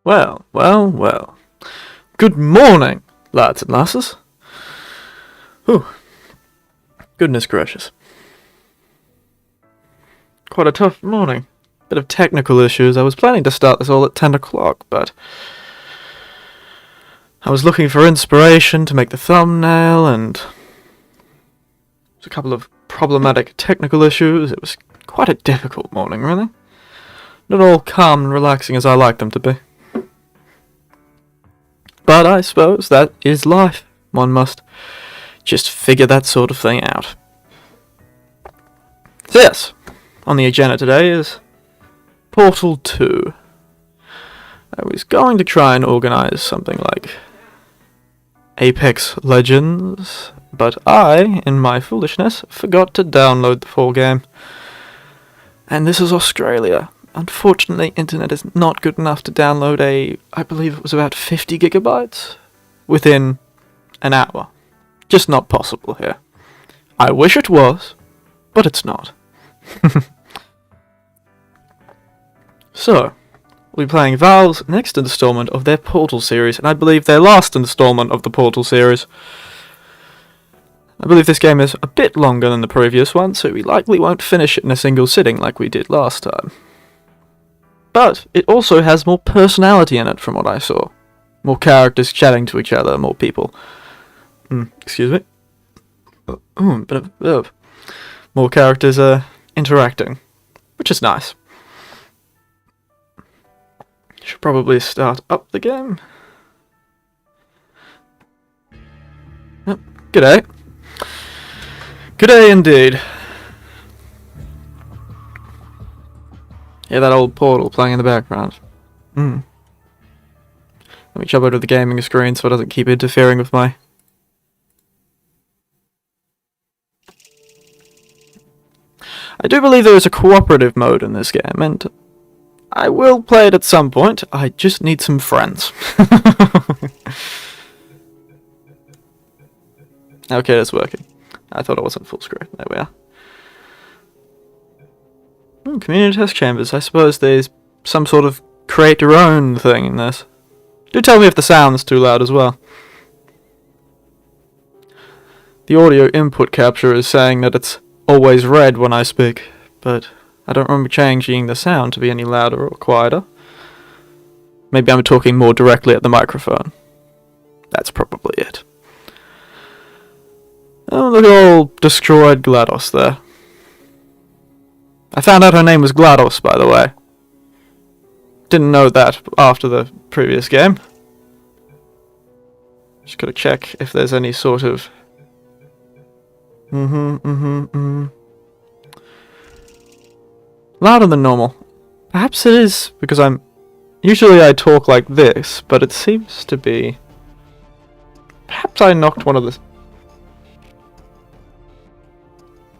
Well, well, well. Good morning, lads and lasses. Whew. Goodness gracious. Quite a tough morning. Bit of technical issues. I was planning to start this all at 10 o'clock, but I was looking for inspiration to make the thumbnail, and there's a couple of problematic technical issues. It was quite a difficult morning, really. Not all calm and relaxing as I like them to be. But I suppose that is life. One must just figure that sort of thing out. So yes, on the agenda today is Portal 2. I was going to try and organize something like Apex Legends, but I, in my foolishness, forgot to download the full game. And this is Australia. Unfortunately, internet is not good enough to download I believe it was about 50 gigabytes within an hour. Just not possible here. I wish it was, but it's not. So, we'll be playing Valve's next installment of their Portal series, and I believe their last installment of the Portal series. I believe this game is a bit longer than the previous one, so we likely won't finish it in a single sitting like we did last time. But it also has more personality in it from what I saw. More characters chatting to each other, more people. Excuse me. More characters interacting, which is nice. Should probably start up the game. Yep. G'day. G'day indeed. Yeah, that old Portal playing in the background. Let me jump over to the gaming screen so it doesn't keep interfering with my... I do believe there is a cooperative mode in this game, and I will play it at some point. I just need some friends. Okay, that's working. I thought it wasn't full screen. There we are. Community test chambers. I suppose there's some sort of create your own thing in this. Do tell me if the sound's too loud as well. The audio input capture is saying that it's always red when I speak, but I don't remember changing the sound to be any louder or quieter. Maybe I'm talking more directly at the microphone. That's probably it. Oh, look at old destroyed GLaDOS there. I found out her name was GLaDOS, by the way. Didn't know that after the previous game. Just gotta check if there's any sort of... Louder than normal. Perhaps it is because I'm... Usually I talk like this, but it seems to be... Perhaps I knocked one of the...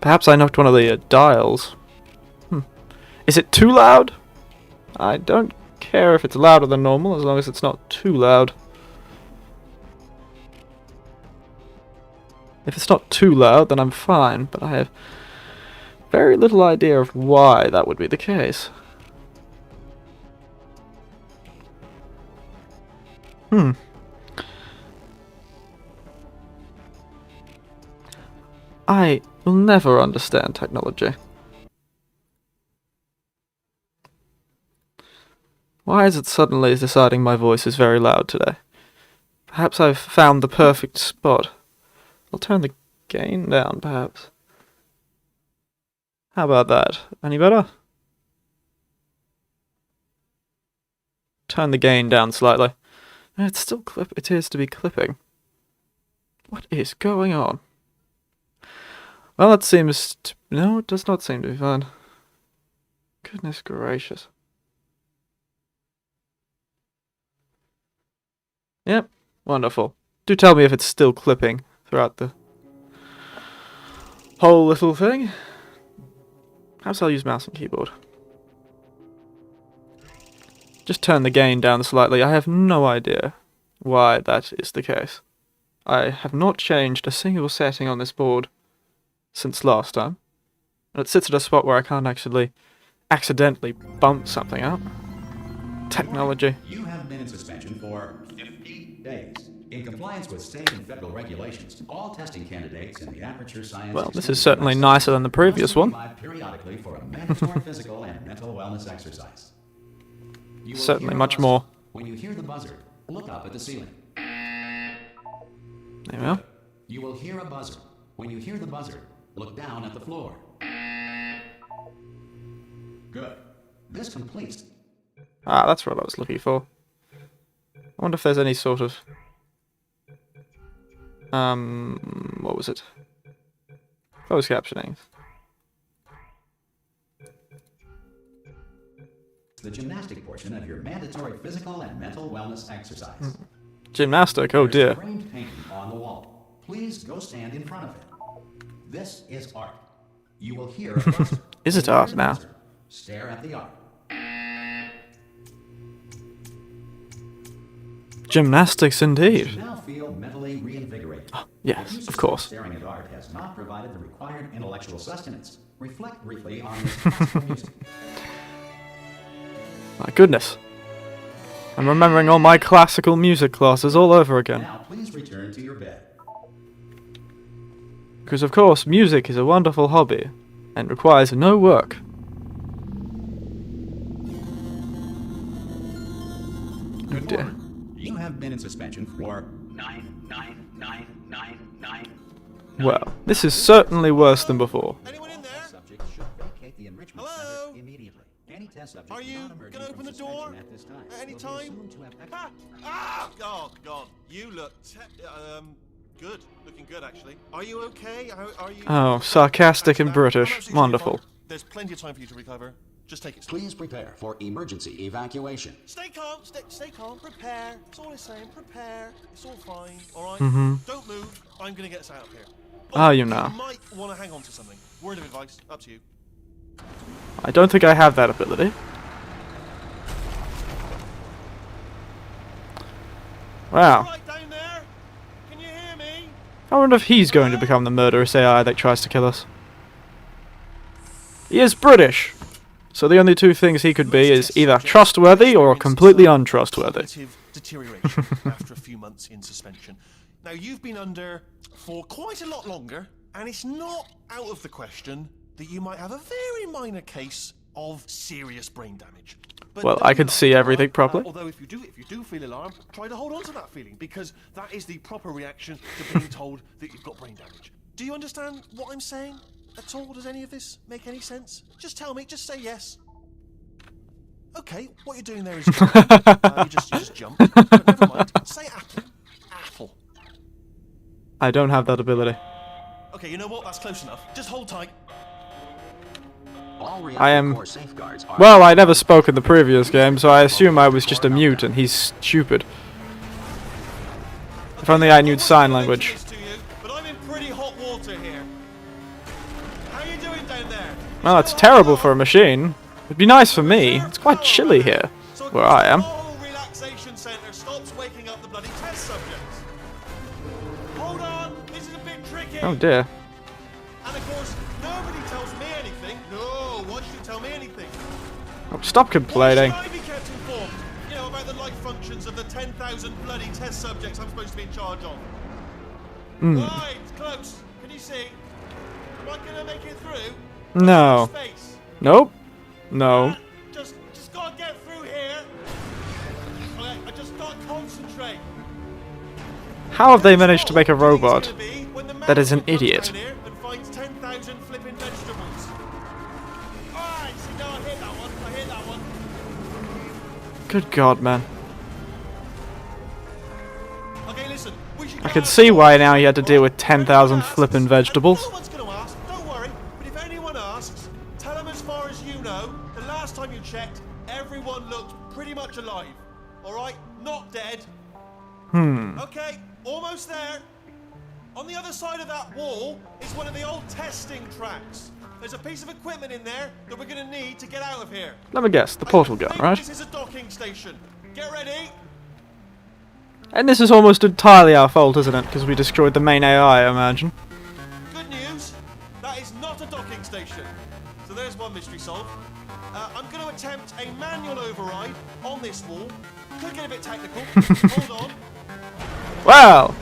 Perhaps I knocked one of the dials. Is it too loud? I don't care if it's louder than normal, as long as it's not too loud. If it's not too loud, then I'm fine, but I have very little idea of why that would be the case. I will never understand technology. Why is it suddenly deciding my voice is very loud today? Perhaps I've found the perfect spot. I'll turn the gain down, perhaps. How about that? Any better? Turn the gain down slightly. It's still it appears to be clipping. What is going on? Well, it seems no, it does not seem to be fine. Goodness gracious. Yep, wonderful. Do tell me if it's still clipping throughout the whole little thing. Perhaps I'll use mouse and keyboard. Just turn the gain down slightly. I have no idea why that is the case. I have not changed a single setting on this board since last time. And it sits at a spot where I can't actually accidentally bump something up. Technology. have been in suspension for 50 days. In compliance with state and federal regulations, all testing candidates in the Aperture Science... Well, this is certainly nicer than the previous one. ...periodically for a mandatory physical and mental wellness exercise. Certainly much more. When you hear the buzzer, look up at the ceiling. There we are. You will hear a buzzer. When you hear the buzzer, look down at the floor. Good. This completes... Ah, that's what I was looking for. I wonder if there's any sort of... what was it? Closed captioning. The gymnastic portion of your mandatory physical and mental wellness exercise. Gymnastic, oh dear. There's a framed painting on the wall. Please go stand in front of it. This is art. You will hear a buzzer. Is it art now? Stare at the art. Gymnastics indeed. You now feel mentally reinvigorated. Yes, of course. Staring at art has not provided the required intellectual sustenance. Reflect briefly on this classical music. My goodness. I'm remembering all my classical music classes all over again. Now please return to your bed. Because of course, music is a wonderful hobby, and requires no work. Oh dear. You have been in suspension for 99999. Well, this is certainly worse than before. Anyone in there? Subjects should vacate the enrichment Hello? center immediately. Any test subject Are you not emerging gonna open from the door suspension at this time at any will be time? assumed to have Ah! Ah! Oh God, you look good. Looking good actually. Are you okay? Are you? Oh, sarcastic and I'm British. absolutely Wonderful. fine. There's plenty of time for you to recover. Just take it slow. Please prepare for emergency evacuation. Stay calm. Stay calm. Prepare. That's all I'm saying. Prepare. It's all fine. All right. Don't move. I'm gonna get us out of here. Ah, you know. You might want to hang on to something. Word of advice. Up to you. I don't think I have that ability. Wow. Right down there. Can you hear me? I wonder if he's going to become the murderous AI that tries to kill us. He is British, so the only two things he could be is either trustworthy or completely untrustworthy. Cognitive deterioration after a few months in suspension. Now you've been under for quite a lot longer, and it's not out of the question that you might have a very minor case of serious brain damage. But Well, don't I be can see alarmed, everything properly. Although if you do feel alarmed, try to hold on to that feeling, because that is the proper reaction to being told that you've got brain damage. Do you understand what I'm saying at all? Does any of this make any sense? Just tell me. Just say yes. Okay, what you're doing there is you just jumped. But never mind. Say apple. Apple. I don't have that ability. Okay, you know what? That's close enough. Just hold tight. All I am... core safeguards are Well, I never spoke in the previous game, so I assume I was just a mute and he's stupid. If only I knew sign language. To you, but I'm in pretty hot water here. How you doing down there? Well, it's terrible for a machine. It'd be nice for me. It's quite chilly here, where I am. The whole relaxation centre stops waking up the bloody test subjects. Hold on, this is a bit tricky. Oh dear. And of course, nobody tells me anything. No, why should you tell me anything? Oh, stop complaining. Why should I be kept informed? You know, about the life functions of the 10,000 bloody test subjects I'm supposed to be in charge of. Right, close. Can you see? Am I gonna make it through? No. Space. Nope. No. Just gotta get through here. Okay, I just gotta concentrate. How have they managed to make a robot that is an idiot? And finds 10,000 flipping vegetables. Alright, see now I hit that one. I hit that one. Good God, man. Okay, listen. We should I go can out see the why door. now he had to deal with 10,000 flippin' vegetables. No one's gonna ask. Don't worry. But if anyone asks, tell them as far as you know, the last time you checked, everyone looked pretty much alive. Alright? Not dead. Okay, almost there. On the other side of that wall is one of the old testing tracks. There's a piece of equipment in there that we're gonna need to get out of here. Let me guess, the portal gun, I think right? This is a docking station. Get ready. And this is almost entirely our fault, isn't it? Because we destroyed the main AI, I imagine. Good news. That is not a docking station. So there's one mystery solved. I'm going to attempt a manual override on this wall. Could get a bit technical. Hold on. Wow!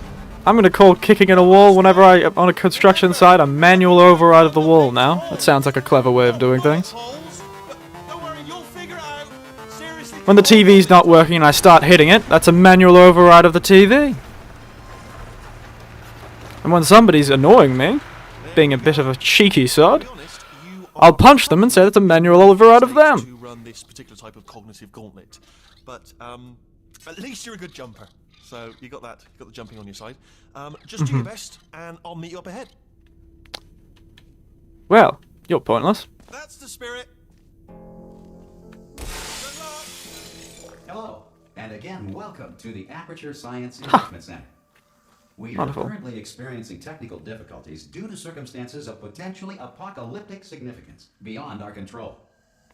I'm gonna call kicking in a wall whenever I'm on a construction site a manual override of the wall now. That sounds like a clever way of doing things. Don't worry, you'll figure it out. Seriously. When the TV's not working and I start hitting it, that's a manual override of the TV. And when somebody's annoying me, being a bit of a cheeky sod, I'll punch them and say that's a manual override of them. To run this particular type of cognitive gauntlet, but at least you're a good jumper. So you got that. You got the jumping on your side. Just do your best, and I'll meet you up ahead. Well, you're pointless. That's the spirit. Good luck. Hello, and again, welcome to the Aperture Science Enrichment Center. We are Wonderful. currently experiencing technical difficulties due to circumstances of potentially apocalyptic significance beyond our control.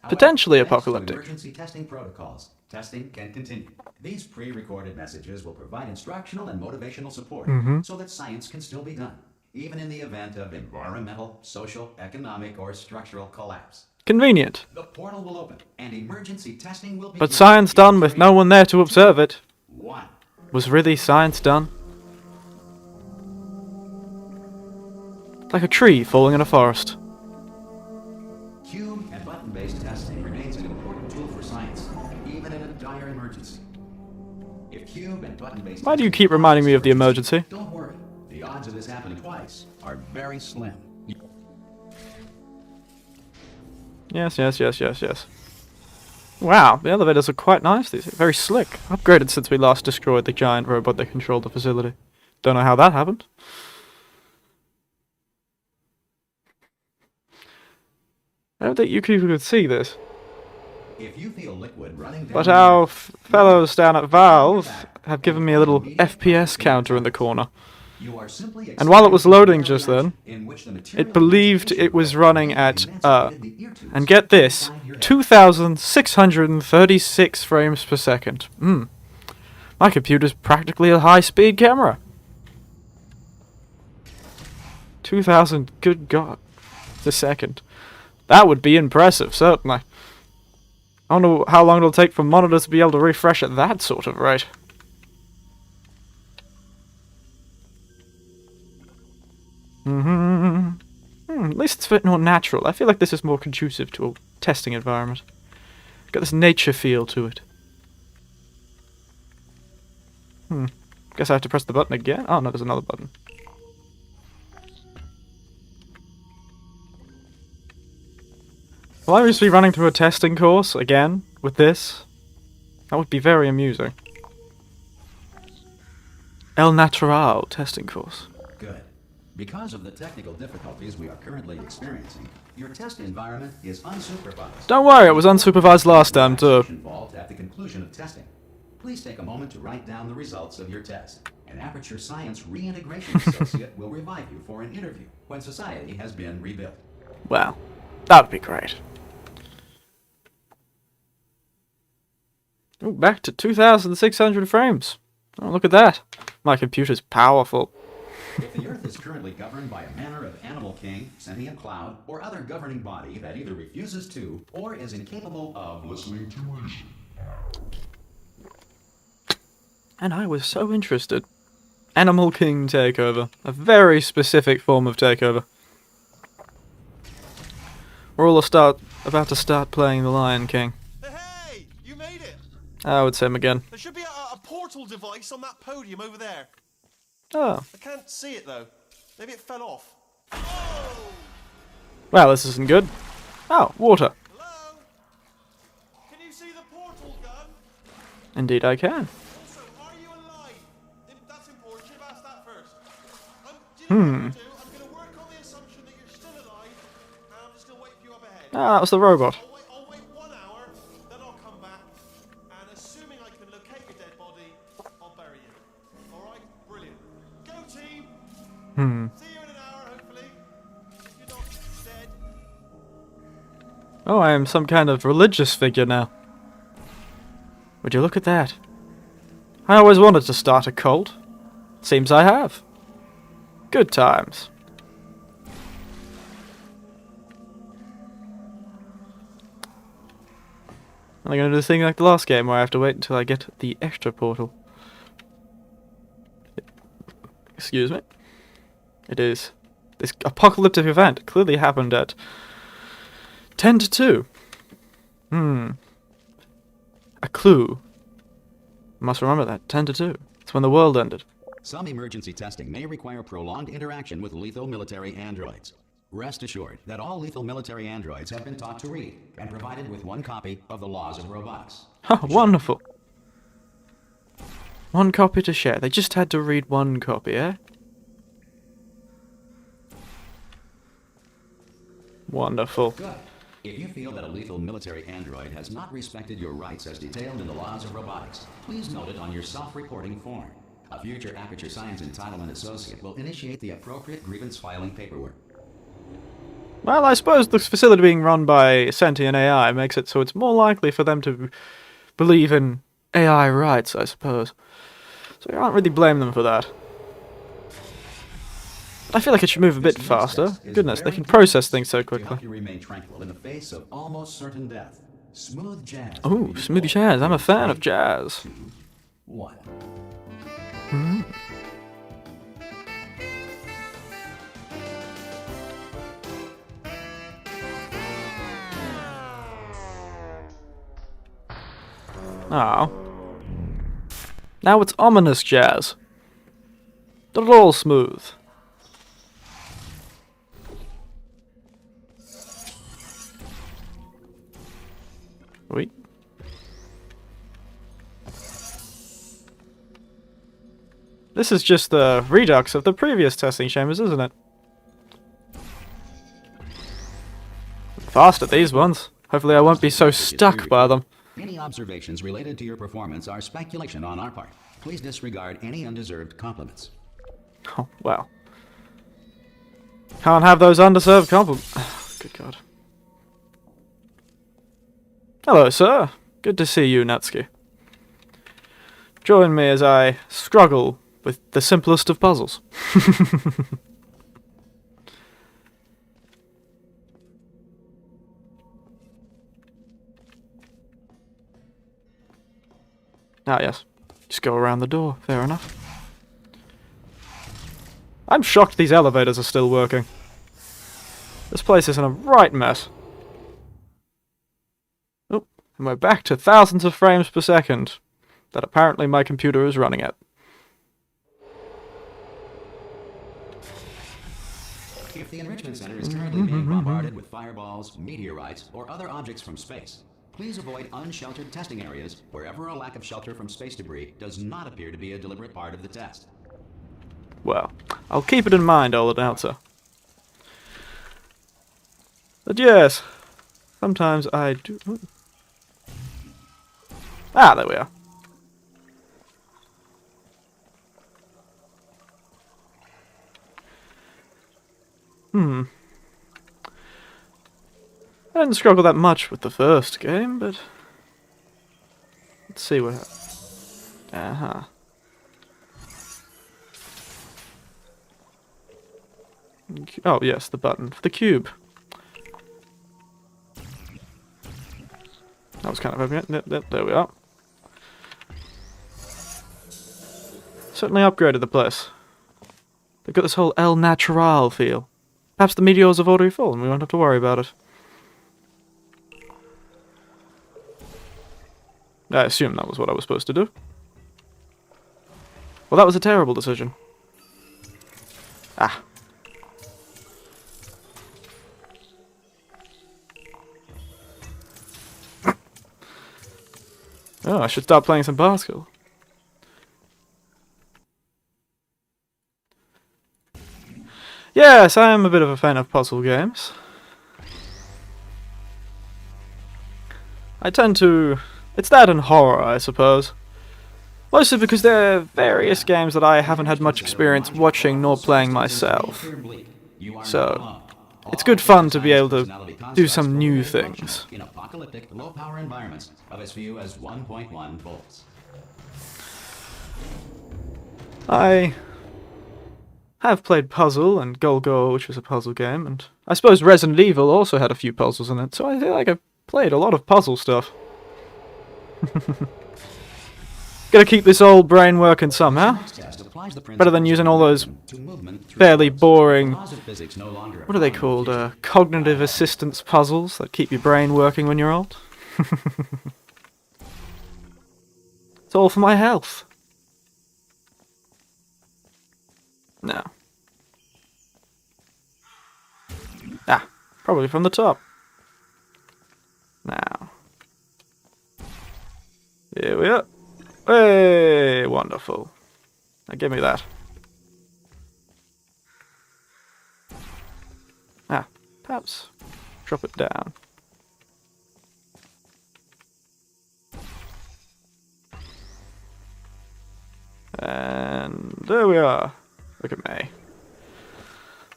However, Potentially thanks to apocalyptic. Emergency testing protocols. Testing can continue. These pre-recorded messages will provide instructional and motivational support so that science can still be done, even in the event of environmental, social, economic, or structural collapse. Convenient. The portal will open, and emergency testing will begin. But science done with no one there to observe it. 1. Was really science done? Like a tree falling in a forest. Cube and button-based testing remains an important tool for science, even in a dire emergency. If cube and button-based Why do you testing keep reminding me of the fails, emergency? Don't worry. The odds of this happening twice are very slim. Yes. Wow, the elevators are quite nice. These are very slick. Upgraded since we last destroyed the giant robot that controlled the facility. Don't know how that happened. I don't think you people could see this. If you feel liquid running down But your our neck, fellows down at Valve have given me a little FPS counter in the corner. you are simply And while it was loading just experiencing then, a reaction in which the material it believed it was running at, and get this, 2,636 frames per second. My computer's practically a high-speed camera. 2,000, good God, a second. That would be impressive, certainly. I wonder how long it'll take for monitors to be able to refresh at that sort of rate. At least it's a bit more natural. I feel like this is more conducive to a testing environment. Got this nature feel to it. Guess I have to press the button again? Oh, no, there's another button. Will I just be running through a testing course again with this? That would be very amusing. El Natural testing course. Good. Because of the technical difficulties we are currently experiencing, your test environment is unsupervised. Don't worry, it was unsupervised last time too. Involved at the conclusion of testing. Please take a moment to write down the results of your test. An Aperture Science Reintegration Associate will revive you for an interview when society has been rebuilt. Well, that would be great. Ooh, back to 2,600 frames. Oh, look at that. My computer's powerful. If the Earth is currently governed by a manner of animal king, sentient cloud, or other governing body that either refuses to or is incapable of listening to reason. And I was so interested. Animal King takeover. A very specific form of takeover. We're all about to start playing the Lion King. Hey, you made it. Oh, it's him again. There should be a portal device on that podium over there. Oh. I can't see it though. Maybe it fell off. Oh! Well, this isn't good. Oh, water. Hello? Can you see the portal gun? Indeed I can. Also, are you alive? That's important. Should have asked that first. Do you know what I'm going to do? I'm going to work on the assumption that you're still alive, and I'm just going to wait for you up ahead. Ah, that was the robot. I'll wait 1 hour, then I'll come back, and assuming I can locate your dead body, I'll bury you. Alright? Brilliant. Go team! See you in an hour, hopefully. If you're not dead. Oh, I am some kind of religious figure now. Would you look at that? I always wanted to start a cult. Seems I have. Good times. Am I going to do the thing like the last game where I have to wait until I get the extra portal? Excuse me. It is. This apocalyptic event clearly happened at 10 to 2. A clue. Must remember that. 10 to 2. It's when the world ended. Some emergency testing may require prolonged interaction with lethal military androids. Rest assured that all lethal military androids have been taught to read and provided with one copy of the laws of robotics. Oh, wonderful. One copy to share. They just had to read one copy, eh? Wonderful. Good. If you feel that a lethal military android has not respected your rights as detailed in the laws of robotics, please note it on your self-reporting form. A future Aperture Science Entitlement Associate will initiate the appropriate grievance filing paperwork. Well, I suppose the facility being run by sentient AI makes it so it's more likely for them to believe in AI rights, I suppose. So I can't really blame them for that. I feel like it should move a bit faster. Goodness, they can process things so quickly. To help you remain tranquil in the face of almost certain death. Smooth jazz. Ooh, smooth jazz. I'm a fan of jazz. 2, 1. Oh. Now it's ominous jazz. Not at all smooth. Wait. This is just the redux of the previous testing chambers, isn't it? Fast at these ones. Hopefully I won't be so stuck by them. Any observations related to your performance are speculation on our part. Please disregard any undeserved compliments. Oh, wow. Can't have those undeserved compliments. Good God. Hello, sir. Good to see you, Natsuki. Join me as I struggle with the simplest of puzzles. Ah, yes. Just go around the door. Fair enough. I'm shocked these elevators are still working. This place is in a right mess. Oh, and we're back to thousands of frames per second that apparently my computer is running at. If the Enrichment Center is currently being bombarded with fireballs, meteorites, or other objects from space, please avoid unsheltered testing areas wherever a lack of shelter from space debris does not appear to be a deliberate part of the test. Well, I'll keep it in mind, old announcer. But yes, sometimes I do... Ooh. Ah, there we are. I didn't struggle that much with the first game, but... Let's see what happens. Uh-huh. Oh, yes, the button for the cube. That was kind of open. There we are. Certainly upgraded the place. They've got this whole El Natural feel. Perhaps the meteors have already fallen, we won't have to worry about it. I assume that was what I was supposed to do. Well, that was a terrible decision. Ah. Oh, I should start playing some basketball. Yes, I am a bit of a fan of puzzle games. I tend to... It's that and horror, I suppose. Mostly because there are various games that I haven't had much experience watching nor playing myself. So, it's good fun to be able to do some new things. In apocalyptic, low-power environments of as few as 1.1 volts. I have played Puzzle and Golgo, which was a puzzle game, and I suppose Resident Evil also had a few puzzles in it, so I feel like I've played a lot of puzzle stuff. Gotta keep this old brain working somehow. Next test applies the Better than using all those to movement through fairly space. boring, Laws of physics no longer what are they apply in called, the future. cognitive assistance puzzles that keep your brain working when you're old. It's all for my health. No. Ah, probably from the top. Now. Here we are. Hey, wonderful. Now give me that. Ah, perhaps drop it down. And there we are. Look at me.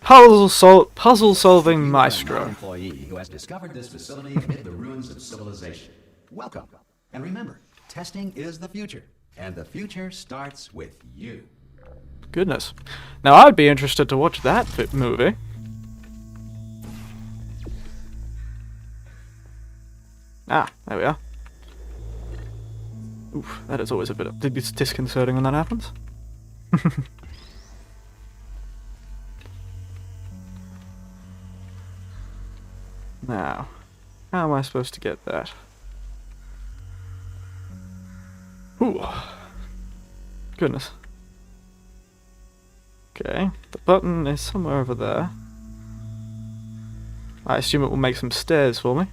Puzzle solving You are a maestro. non-employee who has discovered this facility amid the ruins of civilization. Welcome. And remember, testing is the future. And the future starts with you. Goodness. Now I'd be interested to watch that movie. Ah, there we are. Oof, that is always a bit disconcerting when that happens. Now, how am I supposed to get that? Ooh. Goodness. Okay, the button is somewhere over there. I assume it will make some stairs for me.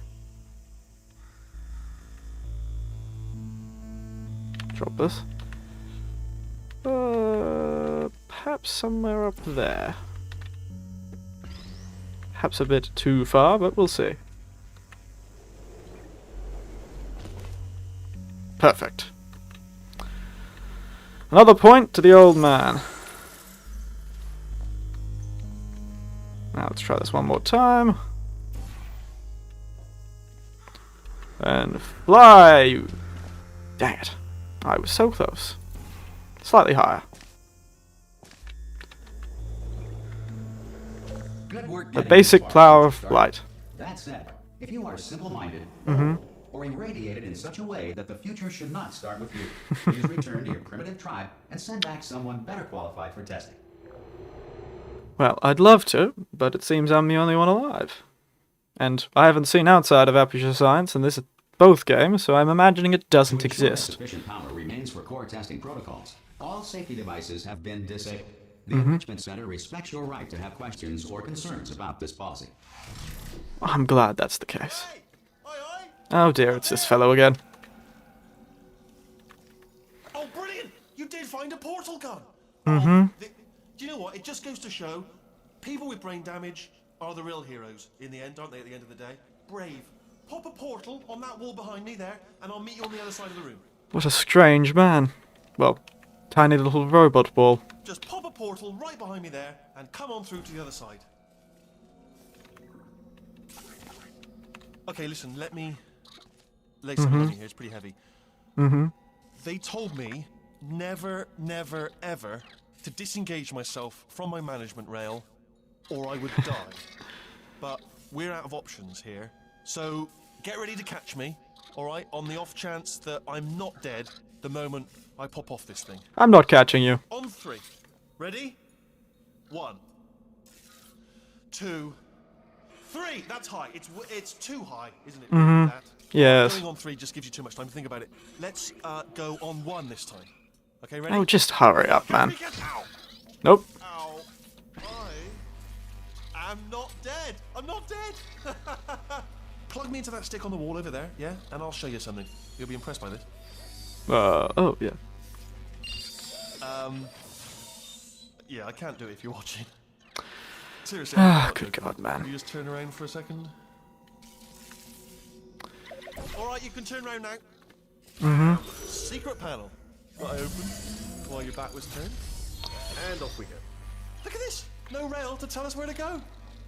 Drop this. Perhaps somewhere up there. Perhaps a bit too far, but we'll see. Perfect. Another point to the old man. Now let's try this one more time. And fly, you... Dang it. I was so close. Slightly higher. Good work The getting basic this far plow from of the start. flight. That said, if you are simple-minded, or irradiated in such a way that the future should not start with you, please return to your primitive tribe and send back someone better qualified for testing. Well, I'd love to, but it seems I'm the only one alive. And I haven't seen outside of Aperture Science in both games, so I'm imagining it doesn't To ensure that exist. sufficient power remains for core testing protocols, all safety devices have been disabled. The Enrichment Center respects your right to have questions or concerns about this policy. I'm glad that's the case. Hey! Aye, aye! Oh dear, it's this fellow again. Oh, brilliant! You did find a portal gun! Do you know what? It just goes to show, people with brain damage are the real heroes in the end, aren't they, at the end of the day? Brave. Pop a portal on that wall behind me there, and I'll meet you on the other side of the room. What a strange man. Well, tiny little robot ball. Just pop a portal right behind me there, and come on through to the other side. Okay, listen, let me lay something on you here. It's pretty heavy. They told me never, never, ever to disengage myself from my management rail, or I would die. But we're out of options here, so get ready to catch me, all right, on the off chance that I'm not dead the moment I pop off this thing. I'm not catching you. On 3. Ready? 1, 2, 3. That's high. It's too high, isn't it? That? Yes. Going on 3 just gives you too much time to think about it. Let's go on 1 this time. Okay, ready? Oh, just hurry up, man. Ow! Nope. Ow! I am not dead. I'm not dead. Plug me into that stick on the wall over there, yeah, and I'll show you something. You'll be impressed by this. Oh, yeah. Yeah, I can't do it if you're watching. Seriously. Ah, I'm good joking. God, man. Can you just turn around for a second? Alright, you can turn around now. Secret panel. Got open while your back was turned. And off we go. Look at this! No rail to tell us where to go.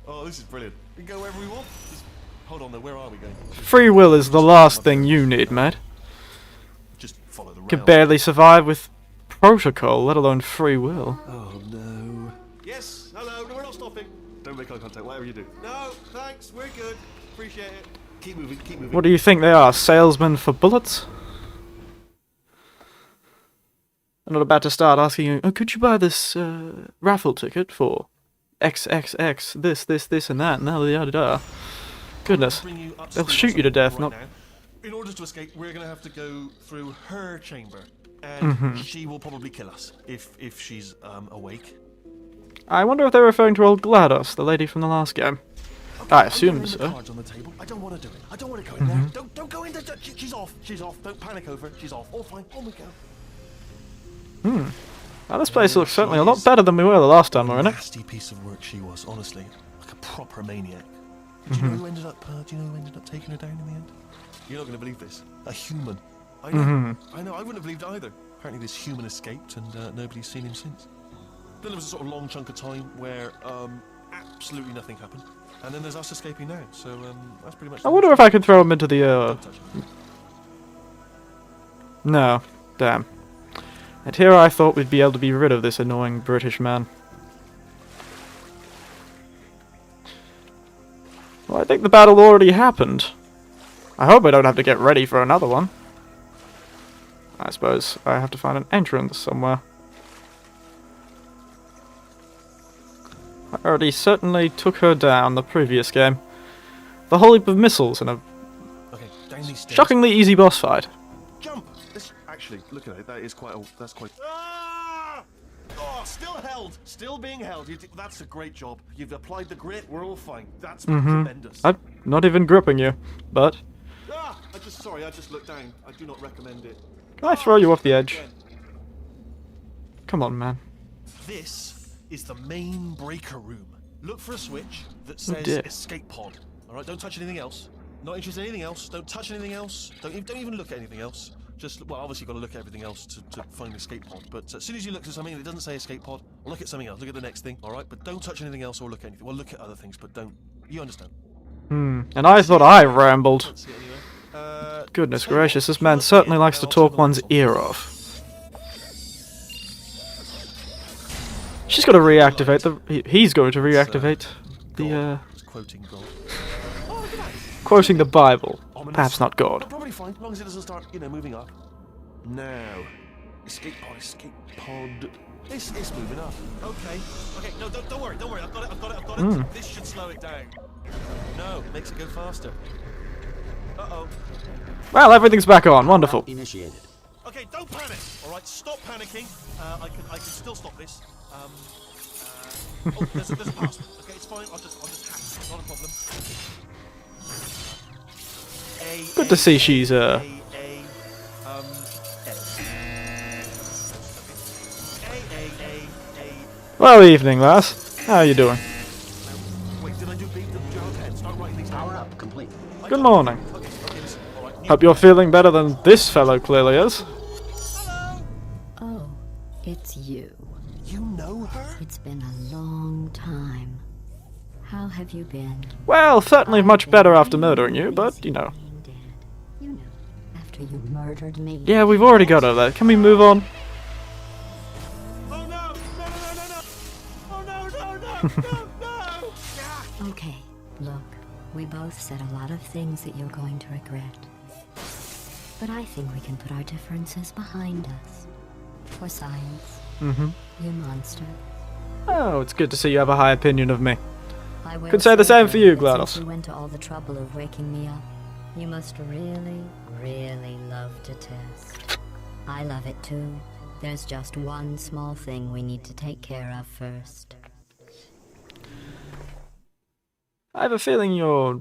Oh, this is brilliant. We can go wherever we want. Hold on though, where are we going? Free will is the last thing you need, mate. Just follow the rail. Could barely survive with protocol, let alone free will. Oh no. Yes, hello, no, we're not stopping. Don't make eye contact, whatever you do. No, thanks, we're good. Appreciate it. Keep moving, keep moving. What do you think they are, salesmen for bullets? I'm not about to start asking you, oh, could you buy this raffle ticket for XXX, this, and that, and yada yada. Goodness, Bring you up to they'll speed shoot on you to something death, right not... now. In order to escape, we're going to have to go through her chamber, and she will probably kill us if she's awake. I wonder if they're referring to old GLaDOS, the lady from the last game. Okay, I I'm assume gonna lay the so. cards on the table. I don't want to do it. I don't want to go in there. Don't go in there. She's off. She's off. Don't panic over it. She's off. All fine. On we go. Now this place looks certainly a lot better than we were the last time we were in it. Nasty piece of work she was, honestly, like a proper maniac. Do you know who ended up? Do you know who ended up taking her down in the end? You're not going to believe this. A human. I know. I know. I wouldn't have believed it either. Apparently, this human escaped, and nobody's seen him since. Then there was a sort of long chunk of time where absolutely nothing happened, and then there's us escaping now. So that's pretty much. I wonder if I could throw him into the Don't touch him. No, damn. And here I thought we'd be able to be rid of this annoying British man. Well, I think the battle already happened. I hope I don't have to get ready for another one. I suppose I have to find an entrance somewhere. I already certainly took her down the previous game. The whole heap of missiles and a Okay, down these stairs. shockingly easy boss fight. Jump! Actually, look at it. That is quite. That's quite. Ah! Oh, still held. Still being held. That's a great job. You've applied the grit. We're all fine. That's been tremendous. I'm not even gripping you, but... Ah! I just looked down. I do not recommend it. Can I throw you off the edge? Again. Come on, man. This is the main breaker room. Look for a switch that says dear. escape pod. All right, don't touch anything else. Not interested in anything else. Don't touch anything else. Don't even look at anything else. Just, well, obviously you've got to look at everything else to find the escape pod. But as soon as you look at something that doesn't say escape pod, or look at something else, look at the next thing, all right? But don't touch anything else or look at anything. Well, look at other things, but don't. You understand? And I thought I rambled. Can't see it anyway. Goodness tell you gracious, what, this man look certainly in, likes to I'll talk turn the one's lights ear on. off. She's got to reactivate the... He's going to reactivate the, God. It's quoting God. Oh, look at that. quoting the Bible. Ominous. Perhaps not God. But probably fine, as long as it doesn't start, moving up. Now, escape pod. It's moving up. Okay. No, don't worry. I've got it. This should slow it down. No, makes it go faster. Uh-oh. Well, everything's back on. Wonderful. Initiated. Okay, don't panic. All right, stop panicking. I can still stop this. Oh, there's a password. Okay, it's fine. I'll just hack it. Not a problem. Good to see she's, Well, evening, lass. How are you doing? Wait, did I do beat the Gerald head? Start writing these down. Power up complete. Good morning. Okay, listen. All right. Hope you're feeling better than this fellow clearly is. Oh, it's you. You know her? It's been a long time. How have you been? Well, certainly much better after murdering you, but, you know. Being dead. You know, after you murdered me. Yeah, we've already got over that. Can we move on? Oh no! No! Oh no! Okay, look, we both said a lot of things that you're going to regret. But I think we can put our differences behind us. For science. You monster. Oh, it's good to see you have a high opinion of me. I will Could say the same for you, that GLaDOS. Since you went to all the trouble of waking me up, you must really, really love to test. I love it too. There's just one small thing we need to take care of first. I have a feeling you're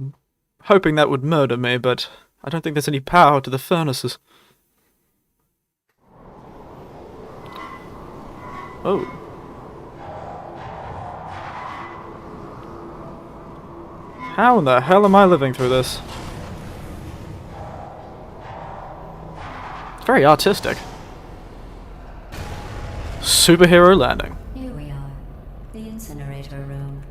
hoping that would murder me, but I don't think there's any power to the furnaces. Oh. How in the hell am I living through this? It's very artistic. Superhero landing. Here we are, the incinerator room.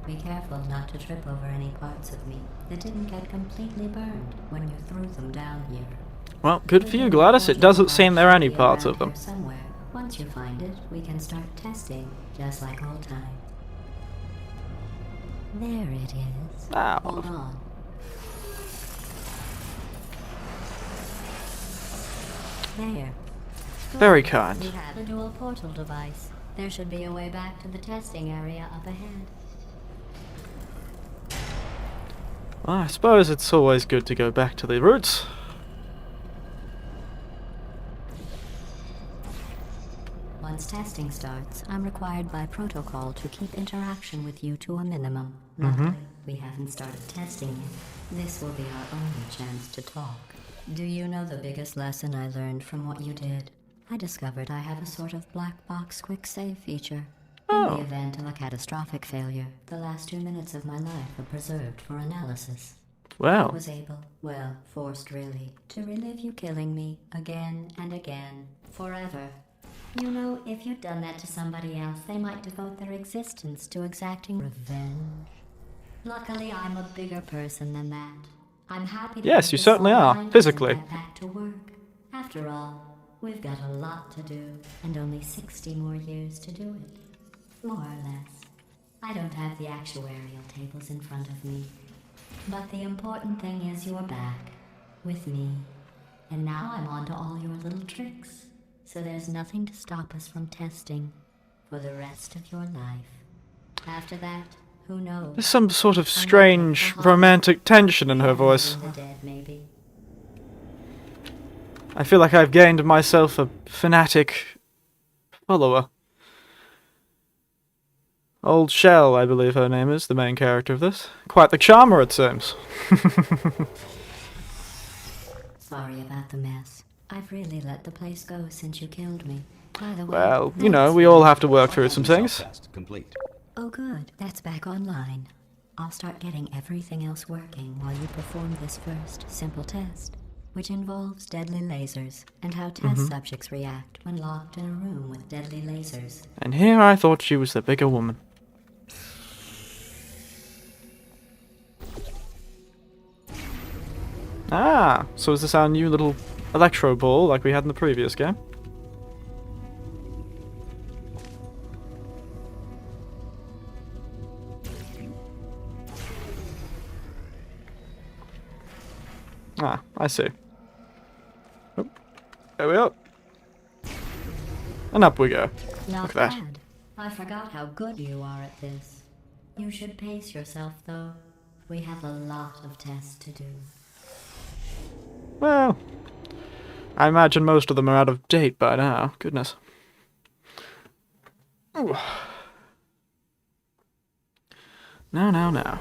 Be careful not to trip over any parts of me that didn't get completely burned when you threw them down here. Well, good for you, GLaDOS. It doesn't seem there are any parts of them. Somewhere. Once you find it, we can start testing, just like old times. There it is. Ow. Hold on. There. Very We kind. have a dual portal device. There should be a way back to the testing area up ahead. Well, I suppose it's always good to go back to the roots. Once testing starts, I'm required by protocol to keep interaction with you to a minimum. Luckily, we haven't started testing yet. This will be our only chance to talk. Do you know the biggest lesson I learned from what you did? I discovered I have a sort of black box quick save feature. In the event of a catastrophic failure, the last 2 minutes of my life are preserved for analysis. I Well, was able, well, forced really, to relive you killing me again and again, forever. You know, if you'd done that to somebody else, they might devote their existence to exacting revenge. Luckily, I'm a bigger person than that. I'm happy to Yes, put you this certainly all are, behind us physically. and get back to work. After all, we've got a lot to do, and only 60 more years to do it. More or less. I don't have the actuarial tables in front of me. But the important thing is you're back, with me. And now I'm on to all your little tricks. So there's nothing to stop us from testing for the rest of your life. After that, who knows? there's some sort of strange romantic tension in her voice. The dead, maybe. I feel like I've gained myself a fanatic follower. Old Shell, I believe her name is, the main character of this. Quite the charmer, it seems. Sorry about the mess. I've really let the place go since you killed me. By the way, Well, you know, thanks we for- all have to work through some things. Self-test complete. Oh good, that's back online. I'll start getting everything else working while you perform this first simple test, which involves deadly lasers and how test subjects react when locked in a room with deadly lasers. And here I thought she was the bigger woman. Ah, so is this our new little electro ball like we had in the previous game? Ah, I see. Oop. There we are. And up we go. Not Look at that. bad. I forgot how good you are at this. You should pace yourself, though. We have a lot of tests to do. Well, I imagine most of them are out of date by now. Goodness. Ooh. Now.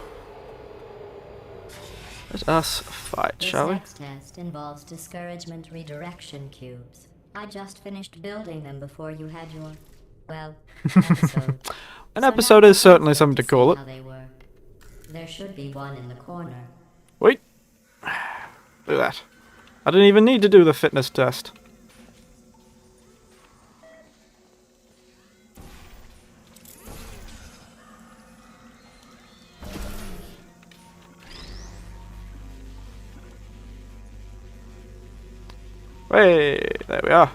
Let us fight, This shall we? next test involves discouragement redirection cubes. I just finished building them before you had your, well, episode. An So episode now is certainly let's something to see call it. how they work. There should be one in the corner. Wait. Look at that. I didn't even need to do the fitness test. Hey, there we are.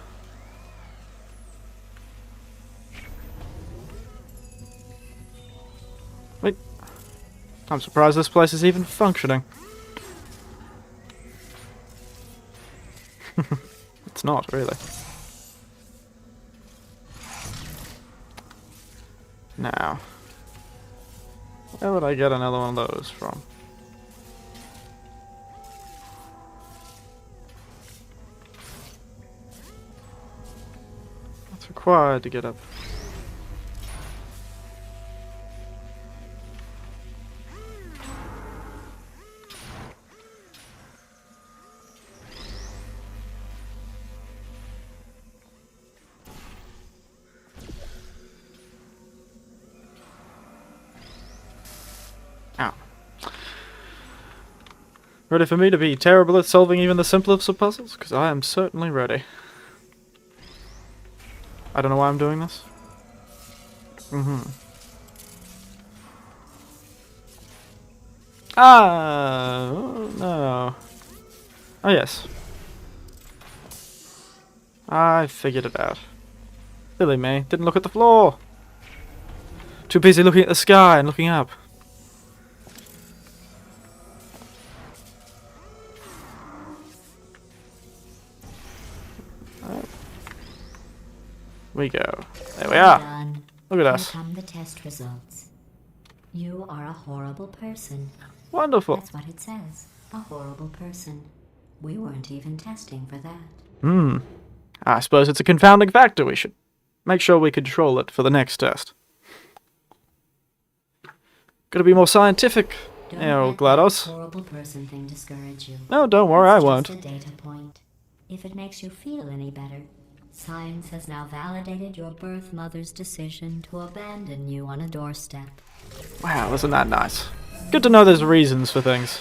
Wait. I'm surprised this place is even functioning. It's not, really. Now, where would I get another one of those from? What's required to get up? Ow. Ready for me to be terrible at solving even the simplest of puzzles? Because I am certainly ready. I don't know why I'm doing this. Ah, oh, no. Oh, yes. I figured it out. Silly me. Didn't look at the floor. Too busy looking at the sky and looking up. we go. There we Well are. done. Look at Here us. come the test results. You are a horrible person. Wonderful. That's what it says. A horrible person. We weren't even testing for that. Hmm. I suppose it's a confounding factor. We should make sure we control it for the next test. Gotta be more scientific. Don't Yeah, let that GLaDOS. horrible person thing discourage you. No, don't worry, I It's won't. just a data point. If it makes you feel any better, science has now validated your birth mother's decision to abandon you on a doorstep. Wow, isn't that nice? Good to know there's reasons for things.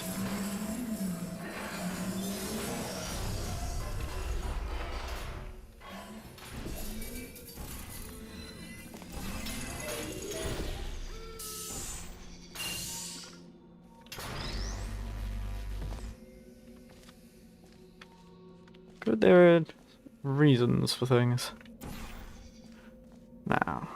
Good, there are reasons for things. Now.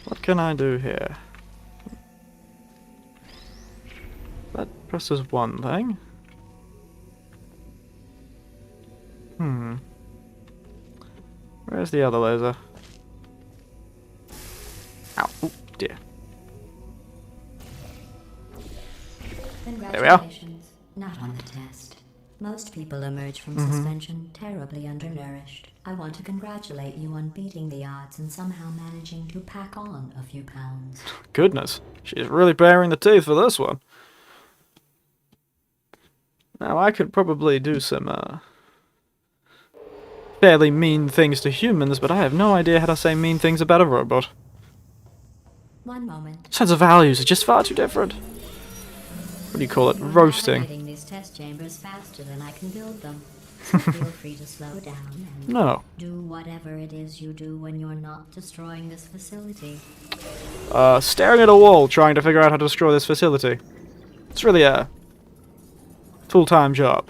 What can I do here? That presses one thing. Where's the other laser? Ow, oh dear. we are. Congratulations. Not on the test. Most people emerge from suspension terribly undernourished. I want to congratulate you on beating the odds and somehow managing to pack on a few pounds. Goodness, she's really baring the teeth for this one. Now, I could probably do some, fairly mean things to humans, but I have no idea how to say mean things about a robot. One moment. Sense of values are just far too different. What do you call it? You're Roasting. navigating these test chambers faster than I can build them. So feel free to slow down and No. do whatever it is you do when you're not destroying this facility. Staring at a wall trying to figure out how to destroy this facility. It's really a full-time job.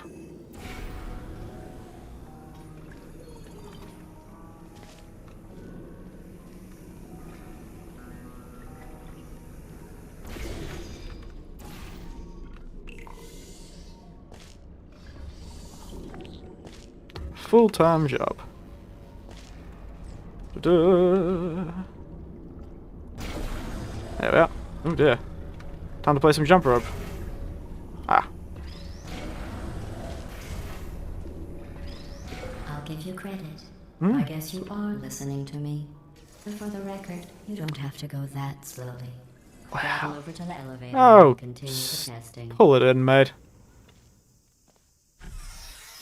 Full-time job. Da-da. There we are. Oh dear. Time to play some jump rope. Ah. I'll give you credit. I guess you are listening to me. And for the record, you don't have to go that slowly. Travel over to the elevator Oh, and continue the testing. Pull it in, mate.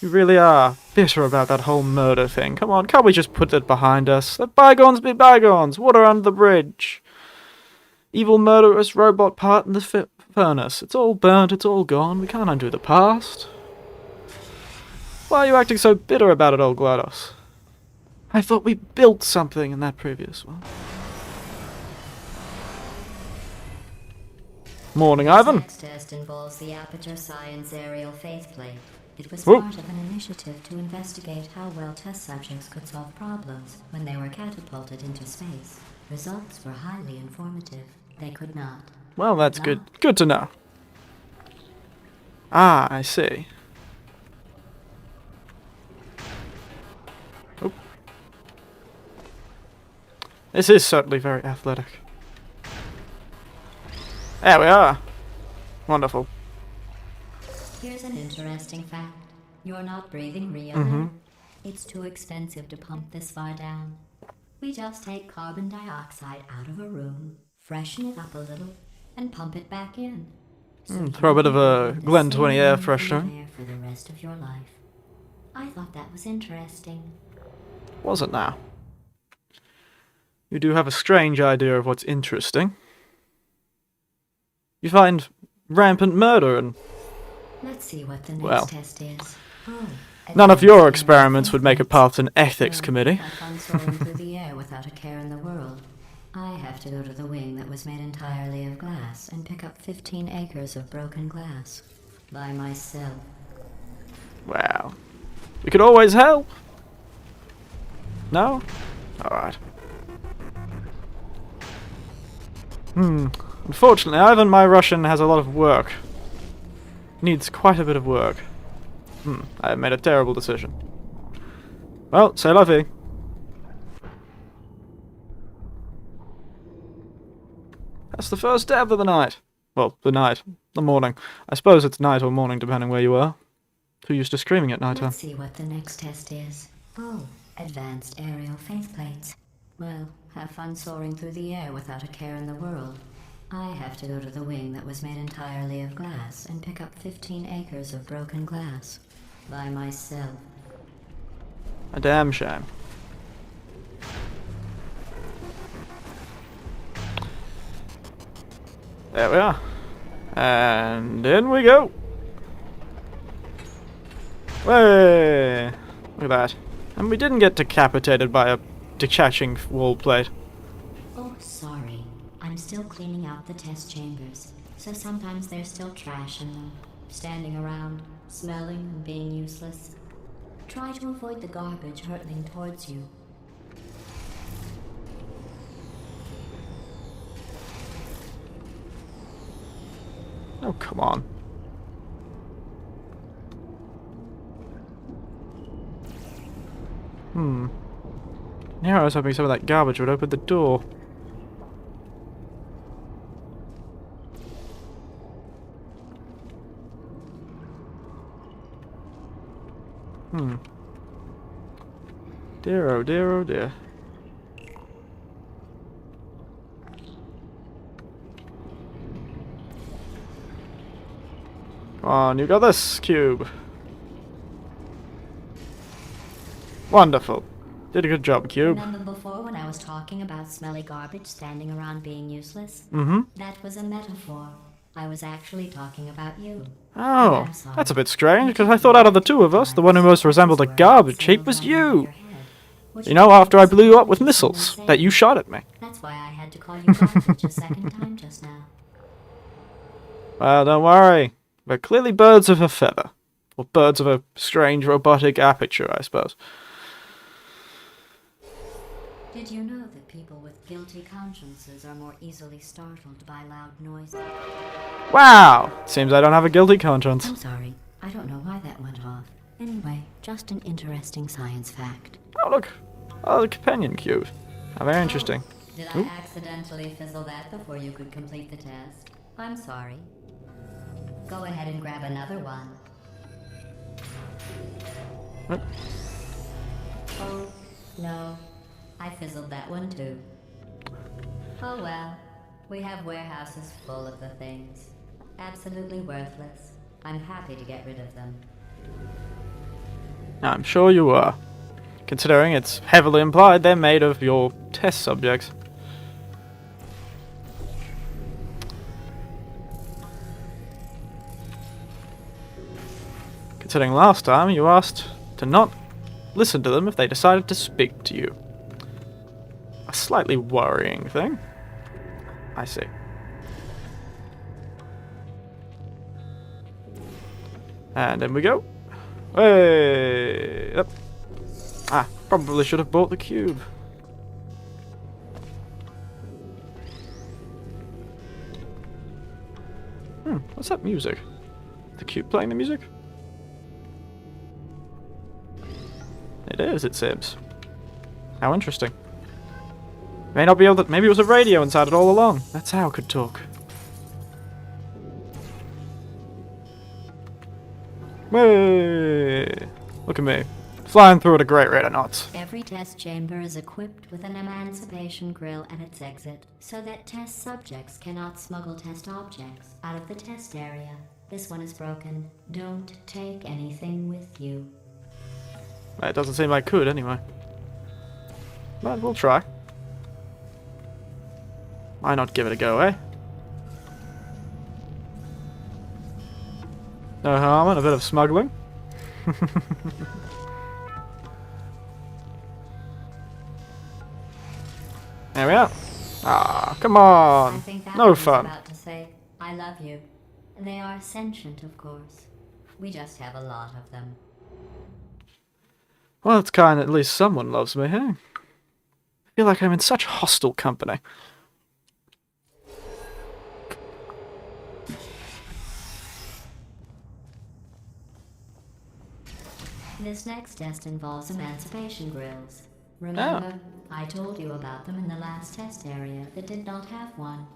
You really are bitter about that whole murder thing. Come on, can't we just put it behind us? Let bygones be bygones. Water under the bridge. Evil murderous robot part in the furnace. It's all burnt, it's all gone. We can't undo the past. Why are you acting so bitter about it all, GLaDOS? I thought we built something in that previous one. Morning, Ivan. This next test involves the Aperture Science Aerial Faith Plate. It was Whoop. part of an initiative to investigate how well test subjects could solve problems when they were catapulted into space. Results were highly informative. They could not. Well, that's good. Good to know. Ah, I see. Oop. This is certainly very athletic. There we are. Wonderful. Here's an interesting fact. You're not breathing real air. It's too expensive to pump this far down. We just take carbon dioxide out of a room, freshen it up a little, and pump it back in. So Throw a bit of a the Glen same 20 air amount of freshener. air for the rest of your life. I thought that was interesting. Was it now? You do have a strange idea of what's interesting. You find rampant murder and Let's see what the next Well, test is. Oh, none of your advanced experiments would make it faith past an ethics Well, committee. Have fun soaring through the air without a care in the world. I have to go to the wing that was made entirely of glass and pick up 15 acres of broken glass. By myself. Well, we could always help. No? Alright. Unfortunately, Ivan, my Russian has a lot of work. needs quite a bit of work. I have made a terrible decision. Well, c'est la vie. That's the first step of the night. Well, the morning. I suppose it's night or morning depending where you are. Too used to screaming at night time. Let's see what the next test is. Oh, advanced aerial faceplates. Well, have fun soaring through the air without a care in the world. I have to go to the wing that was made entirely of glass and pick up 15 acres of broken glass. By myself. A damn shame. There we are. And in we go. Way! Look at that. And we didn't get decapitated by a detaching wall plate. Oh, sorry. I'm still cleaning out the test chambers, so sometimes there's still trash in them, standing around, smelling and being useless. Try to avoid the garbage hurtling towards you. Oh, come on. Here I was hoping some of that garbage would open the door. Dear, oh dear, oh dear. Come on, you got this cube. Wonderful. Did a good job, cube. Remember before when I was talking about smelly garbage standing around being useless? That was a metaphor. I was actually talking about you. Oh, that's a bit strange, because I thought out of the two of us, the one who most resembled a garbage heap was you. You know, after I blew you up with missiles that you shot at me. That's why I had to call you garbage a second time just now. Well, don't worry. We're clearly birds of a feather. Or birds of a strange robotic aperture, I suppose. Did you know that people with guilty consciences are more easily startled by loud noises? Wow! Seems I don't have a guilty conscience. I'm sorry. I don't know why that went off. Anyway, just an interesting science fact. Oh, look. Oh, the companion cube. How very interesting. Did I accidentally fizzle that before you could complete the test? I'm sorry. Go ahead and grab another one. What? Oh, no. I fizzled that one too. Oh well. We have warehouses full of the things. Absolutely worthless. I'm happy to get rid of them. I'm sure you are. Considering it's heavily implied they're made of your test subjects. Considering last time you asked to not listen to them if they decided to speak to you. A slightly worrying thing. I see. And in we go. Hey! Up. Ah, probably should have bought the cube. What's that music? The cube playing the music? It is, it seems. How interesting. May not be able to. Maybe it was a radio inside it all along. That's how it could talk. Way! Look at me. Flying through at a great rate of knots. Every test chamber is equipped with an emancipation grill at its exit, so that test subjects cannot smuggle test objects out of the test area. This one is broken. Don't take anything with you. It doesn't seem like I could, anyway. But we'll try. Why not give it a go, eh? No harm in a bit of smuggling. There we are. Ah, come I on. think that No was fun. about to say, I love you. They are sentient, of course. We just have a lot of them. Well, it's kind at least someone loves me, hey? I feel like I'm in such hostile company. This next test involves emancipation grills. Remember, I told you about them in the last test area that did not have one.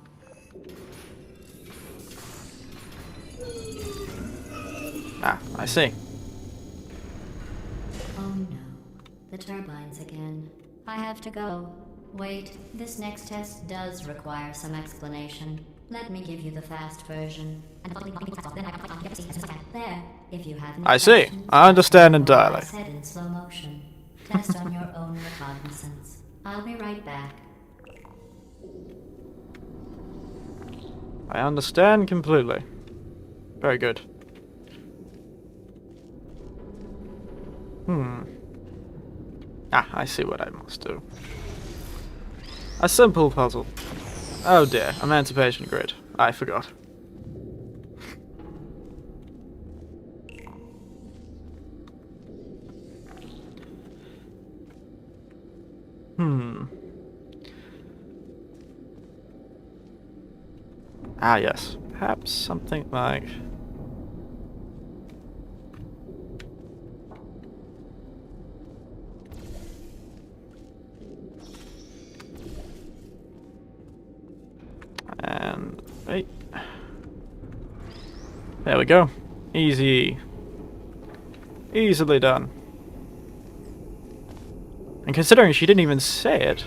Ah, I see. Oh no, the turbines again. I have to go. Wait, this next test does require some explanation. Let me give you the fast version. There, if you have any I see. questions, I understand I entirely. said in slow motion. Test on your own recognizance. I'll be right back. I understand completely. Very good. Ah, I see what I must do. A simple puzzle. Oh dear, emancipation grid. I forgot. Ah yes, perhaps something like... And... wait. There we go. Easy. Easily done. And considering she didn't even say it,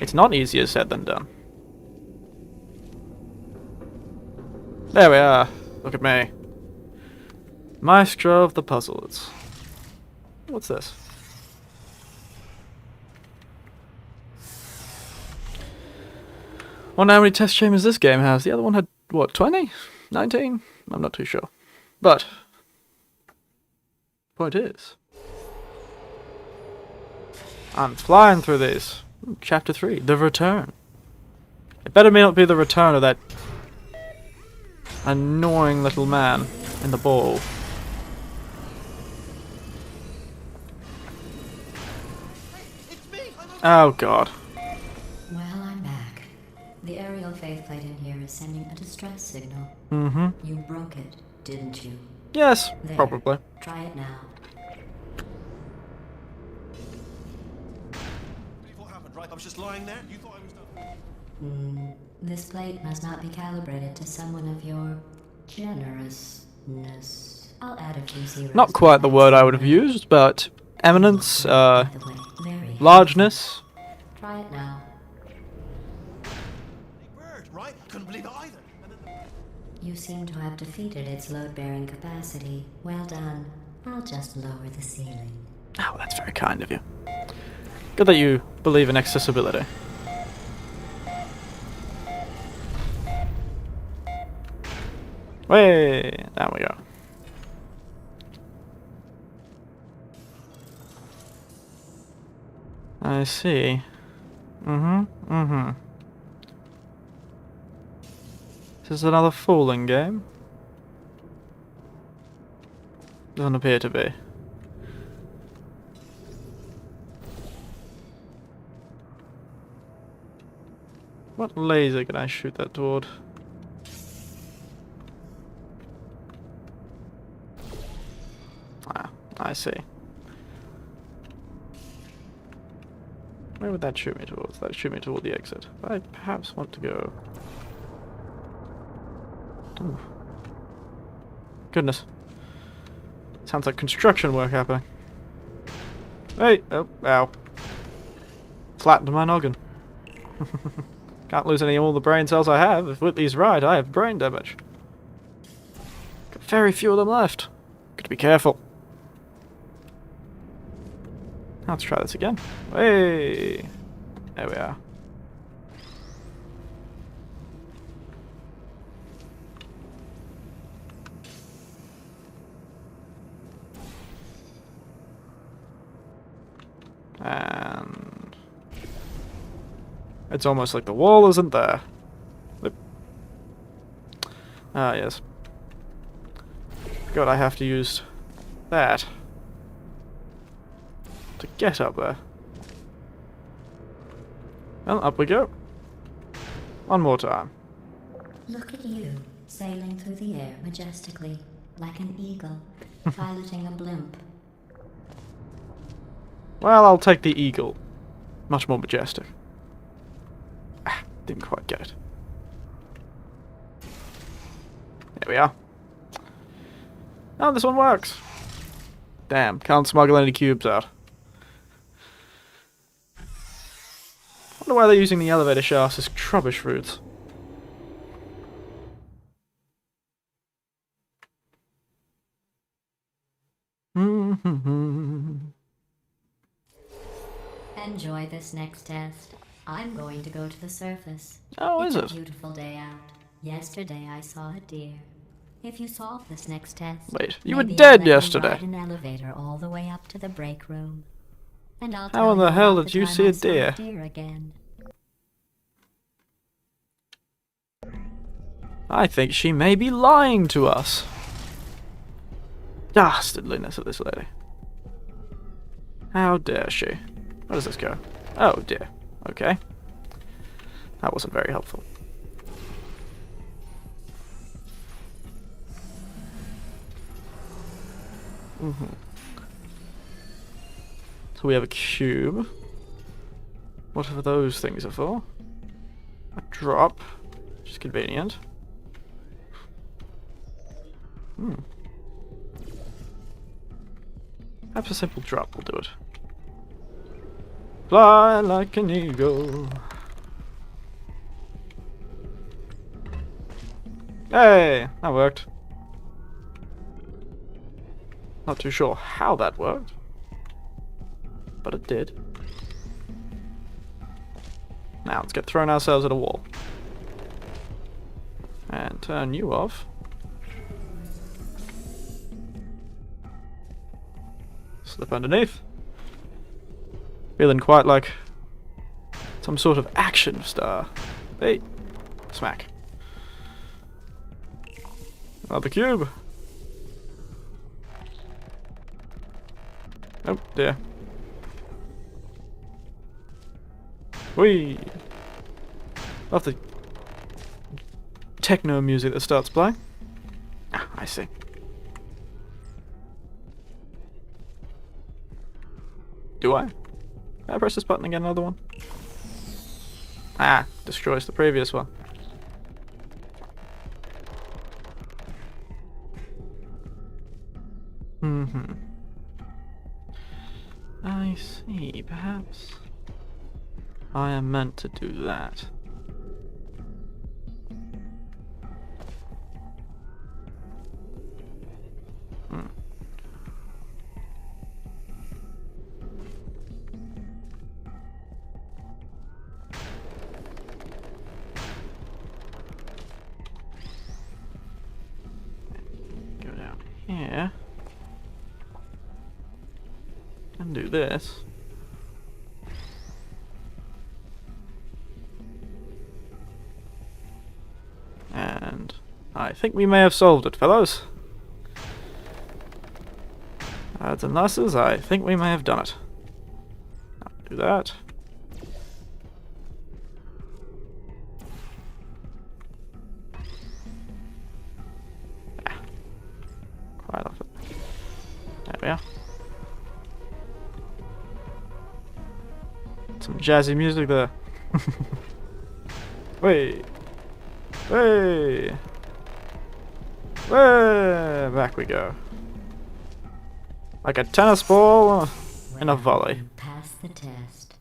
it's not easier said than done. There we are. Look at me. Maestro of the puzzles. What's this? Wonder how many test chambers this game has. The other one had, what, 20? 19? I'm not too sure. But, point is, I'm flying through these. Chapter 3, The Return. It better may not be the return of that annoying little man in the ball. It's me! Oh god. Well, I'm back. The aerial faceplate in here is sending a distress signal. Mm-hmm. You broke it, didn't you? Yes, There. probably. Try it now. What happened, right? I was just lying there. You thought I was done. This plate must not be calibrated to someone of your generousness. I'll add a few zeros. Not to quite the that word I would have somewhere. used, but eminence, By the way, very largeness. Try it now. Hey, bird, right? Couldn't believe it either. And then You seem to have defeated its load-bearing capacity. Well done. I'll just lower the ceiling. Oh, that's very kind of you. Good that you believe in accessibility. Way, there we go. I see. This is another fooling game. Doesn't appear to be. What laser can I shoot that toward? Ah, I see. Where would that shoot me towards? That shoot me toward the exit. I perhaps want to go... Ooh. Goodness. Sounds like construction work happening. Hey! Oh, ow. Flattened my noggin. Can't lose any of all the brain cells I have. If Whitley's right, I have brain damage. Got very few of them left. Gotta be careful. Let's try this again. Hey! There we are. And... it's almost like the wall isn't there. Oop. Ah, yes. God, I have to use that to get up there. Well, up we go. One more time. Look at you, sailing through the air majestically, like an eagle. Piloting a blimp. Well, I'll take the eagle. Much more majestic. Ah, didn't quite get it. There we are. Oh, this one works. Damn, can't smuggle any cubes out. Wonder why they're using the elevator shafts as trubbish routes. Enjoy this next test. I'm going to go to the surface. Oh, it's is a it? beautiful day out. Yesterday I saw a deer. If you solve this next test, Wait, you were maybe dead I'll let you yesterday. ride an elevator all the way up to the break room. And I'll How tell in the you hell about did the you time see I a saw deer? deer again. I think she may be lying to us. Dastardliness of this lady. How dare she? Where does this go? Oh dear. Okay. That wasn't very helpful. So we have a cube. Whatever those things are for. A drop. Which is convenient. Perhaps a simple drop will do it. Fly like an eagle. Hey, that worked. Not too sure how that worked, but it did. Now let's get thrown ourselves at a wall. And turn you off. Slip underneath. Feeling quite like some sort of action star. Hey, smack. Another cube. Oh dear. Whee! Love the techno music that starts playing. Ah, I see. Do I? Can I press this button and get another one? Ah, destroys the previous one. I see, perhaps I am meant to do that. Go down here. And do this. And I think we may have solved it, fellows. Adds and losses, I think we may have done it. Now do that. Ah. Quite off it. There we are. Some jazzy music there. Wait. Hey! Way! Back we go. Like a tennis ball in a volley. You passed the test.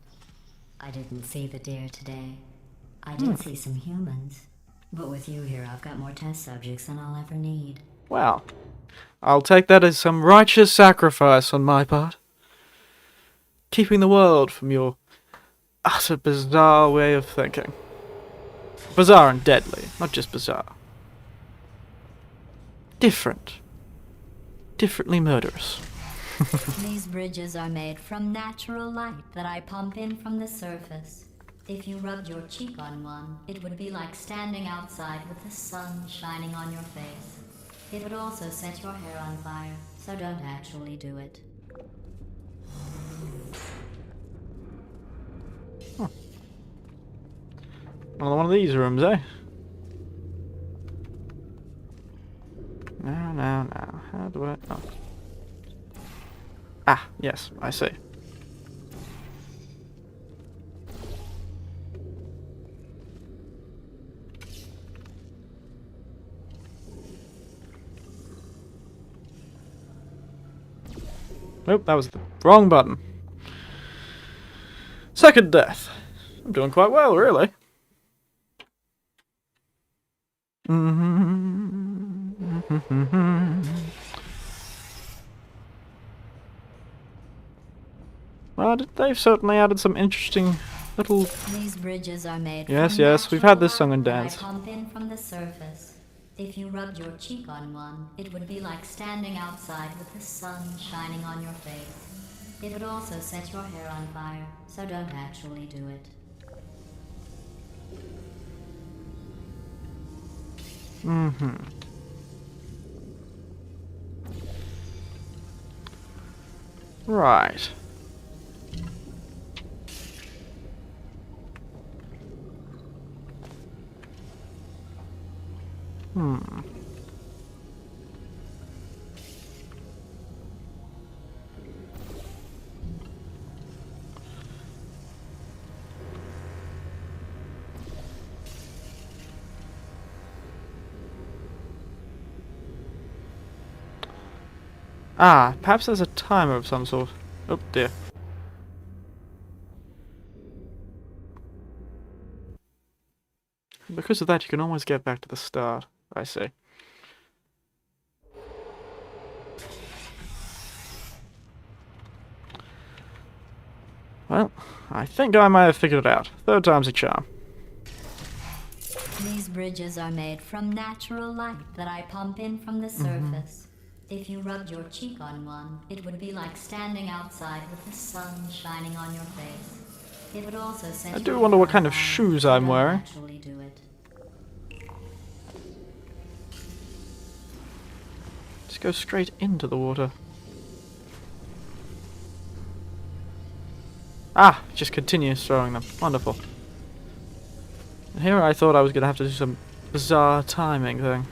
I didn't see the deer today. I did see some humans. But with you here, I've got more test subjects than I'll ever need. Well, I'll take that as some righteous sacrifice on my part. Keeping the world from your utter bizarre way of thinking. Bizarre and deadly, not just bizarre. Different. Differently murderous. These bridges are made from natural light that I pump in from the surface. If you rubbed your cheek on one, it would be like standing outside with the sun shining on your face. It would also set your hair on fire, so don't actually do it. Another one of these rooms, eh? Now. How do I... Oh. Ah, yes, I see. Nope, that was the wrong button. Second death. I'm doing quite well, really. Well, they've certainly added some interesting little... These bridges are made Yes, from yes, we've had this natural song and light that dance. I pump in from the surface. If you rubbed your cheek on one, it would be like standing outside with the sun shining on your face. It would also set your hair on fire, so don't actually do it. Right. Ah, perhaps there's a timer of some sort. Oh dear. Because of that, you can always get back to the start. I see. Well, I think I might have figured it out. Third time's a charm. These bridges are made from natural light that I pump in from the surface. If you rubbed your cheek on one, it would be like standing outside with the sun shining on your face. It would also set I your do wonder hair what on kind of fire, shoes so I'm don't wearing. actually do it. Just go straight into the water. Ah, just continues throwing them. Wonderful. And here I thought I was going to have to do some bizarre timing thing.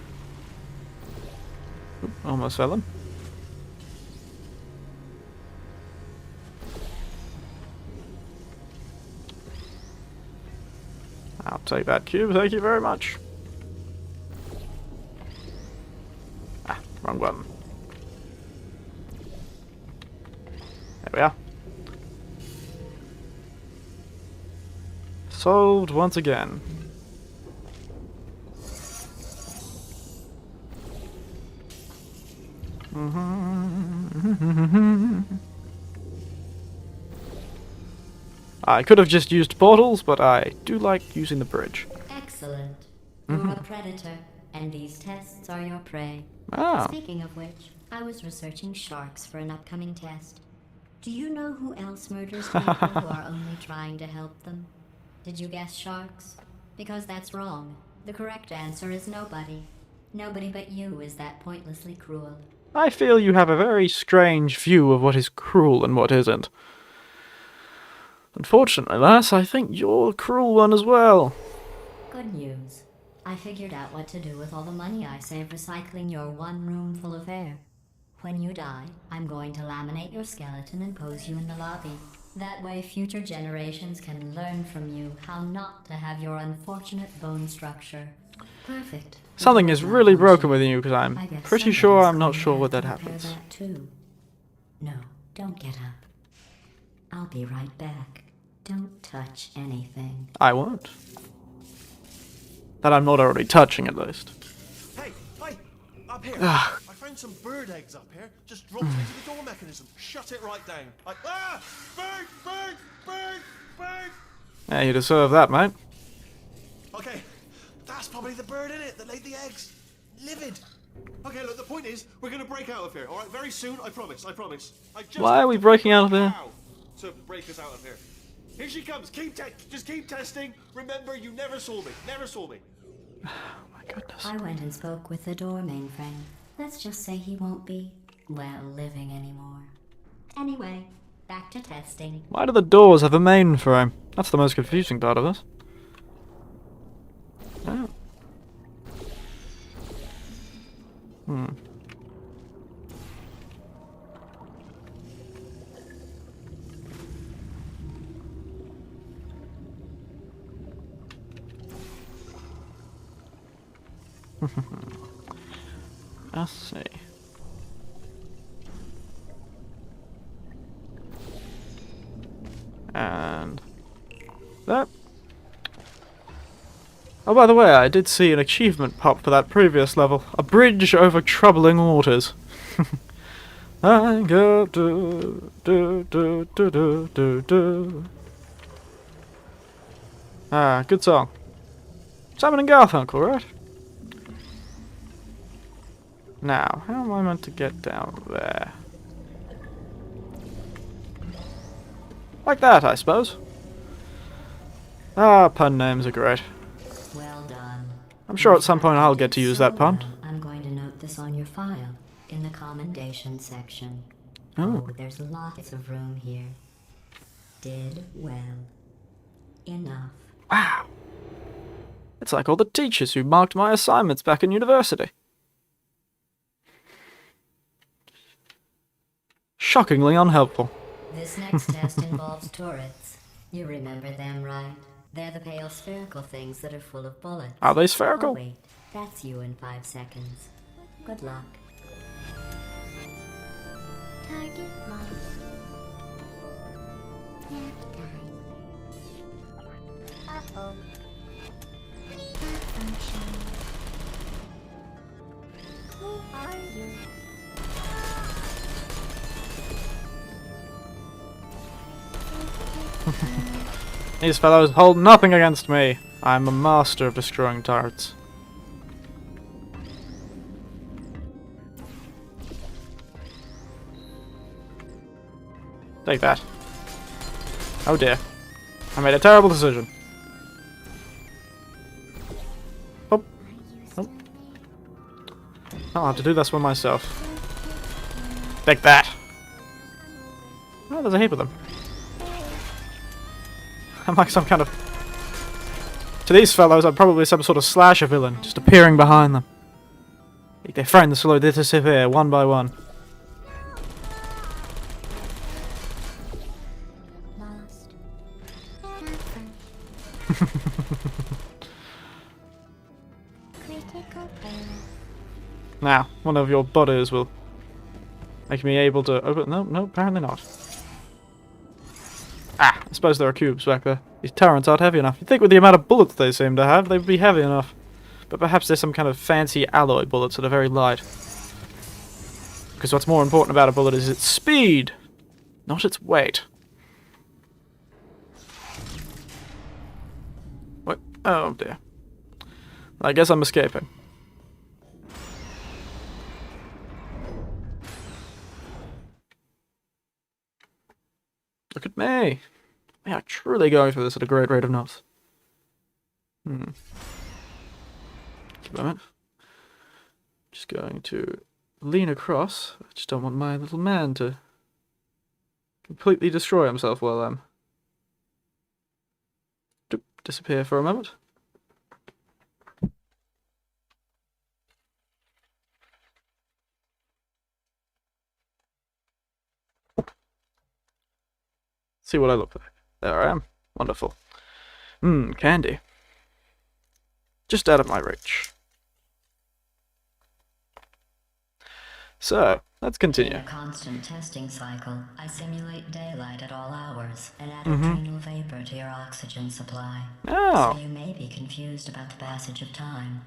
Oop, almost fell in. I'll take that cube, thank you very much. Ah, wrong button. There we are. Solved once again. I could have just used portals, but I do like using the bridge. Excellent. You're a predator, and these tests are your prey. Ah, Speaking of which, I was researching sharks for an upcoming test. Do you know who else murders people who are only trying to help them? Did you guess sharks? Because that's wrong. The correct answer is nobody. Nobody but you is that pointlessly cruel. I feel you have a very strange view of what is cruel and what isn't. Unfortunately, lass, I think you're a cruel one as well. Good news. I figured out what to do with all the money I save recycling your one room full of air. When you die, I'm going to laminate your skeleton and pose you in the lobby. That way future generations can learn from you how not to have your unfortunate bone structure. Perfect. Something is really broken with you because I'm I guess pretty sure somebody's I'm not going sure to what that repair happens. that too. No, don't get up. I'll be right back. Don't touch anything. I won't. That I'm not already touching, at least. Hey, up here. Ah. I found some bird eggs up here. Just dropped into the door mechanism. Shut it right down. Like, bird. Yeah, you deserve that, mate. Okay, that's probably the bird in it that laid the eggs. Livid. Okay, look, the point is, we're gonna break out of here. All right, very soon. I promise. I just Why are have we to breaking figure out of here? how to break us out of here. Here she comes. Just keep testing. Remember, you never saw me. Oh my goodness. I went and spoke with the door mainframe. Let's just say he won't be, well, living anymore. Anyway, back to testing. Why do the doors have a mainframe? That's the most confusing part of this. Oh. Let's see. And that. Oh, by the way, I did see an achievement pop for that previous level. A bridge over troubling waters. I go do do do do do do do. Ah, good song. Simon and Garfunkel, right? Now, how am I meant to get down there? Like that, I suppose. Ah, pun names are great. Well done. I'm sure at some point I'll get to use that pun. I'm going to note this on your file in the commendation section. Oh. Oh, there's lots of room here. Did well. Enough. Wow. It's like all the teachers who marked my assignments back in university. Shockingly unhelpful. This next test involves turrets. You remember them, right? They're the pale spherical things that are full of bullets. Are they Oh, spherical? wait. That's you in 5 seconds. Good luck. Target lost. Nap time. Uh-oh. Malfunction. Who are you? These fellows hold nothing against me. I'm a master of destroying turrets. Take that. Oh dear. I made a terrible decision. Oh. Oh. I'll have to do this one myself. Take that. Oh, there's a heap of them. I'm like some kind of... To these fellows, I'm probably some sort of slasher villain, just appearing behind them. Their friends slowly disappear, one by one. Lost. Not critical failure. Now, one of your bodies will make me able to open... No, no, apparently not. Ah, I suppose there are cubes back there. These turrets aren't heavy enough. You'd think with the amount of bullets they seem to have, they'd be heavy enough. But perhaps there's some kind of fancy alloy bullets that are very light. Because what's more important about a bullet is its speed, not its weight. What? Oh dear. I guess I'm escaping. Look at me. We are truly going through this at a great rate of knots. Just a moment. Just going to lean across. I just don't want my little man to completely destroy himself while I'm... disappear for a moment. See what I look like. There I am. Wonderful. Candy. Just out of my reach. So, let's continue. In a constant testing cycle, I simulate daylight at all hours and add adrenal vapor to your oxygen supply. Oh. So you may be confused about the passage of time.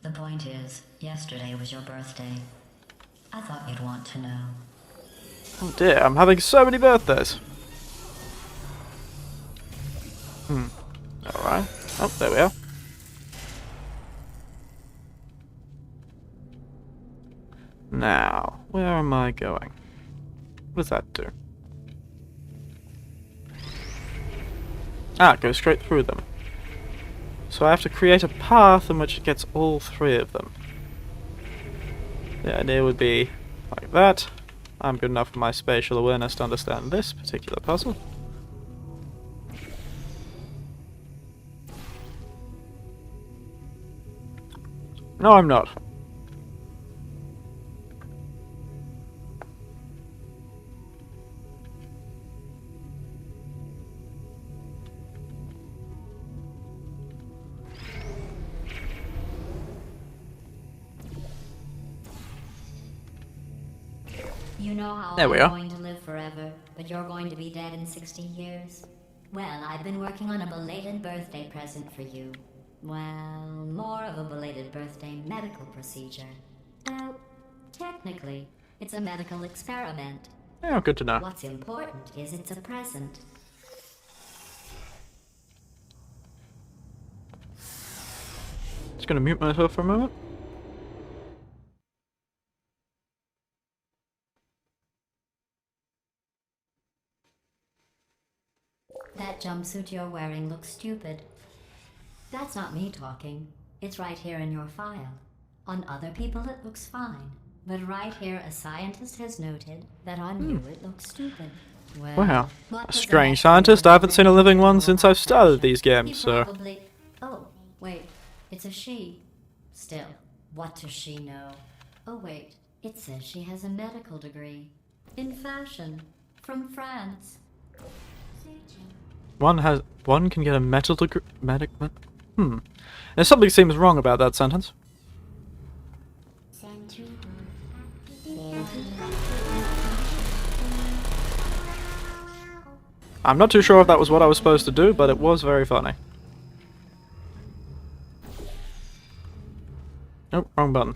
The point is, yesterday was your birthday. I thought you'd want to know. Oh dear, I'm having so many birthdays. Alright. Oh, there we are. Now, where am I going? What does that do? Ah, it goes straight through them. So I have to create a path in which it gets all three of them. The idea would be like that. I'm good enough for my spatial awareness to understand this particular puzzle. No, I'm not. You know how There we I'm are. going to live forever, but you're going to be dead in 60 years? Well, I've been working on a belated birthday present for you. Well, more of a belated birthday medical procedure. Well, technically, it's a medical experiment. Yeah, good to know. What's important is it's a present. Just gonna mute myself for a moment. That jumpsuit you're wearing looks stupid. That's not me talking. It's right here in your file. On other people it looks fine. But right here a scientist has noted that on you it looks stupid. Well, Wow. what A does strange expert scientist. I haven't seen a living one know since about I've started fashion? these games, He so... probably... Oh, wait. It's a she. Still, what does she know? Oh wait, it says she has a medical degree. In fashion. From France. One can get a metal degree... There's something seems wrong about that sentence. Sentry. I'm not too sure if that was what I was supposed to do, but it was very funny. Nope, wrong button.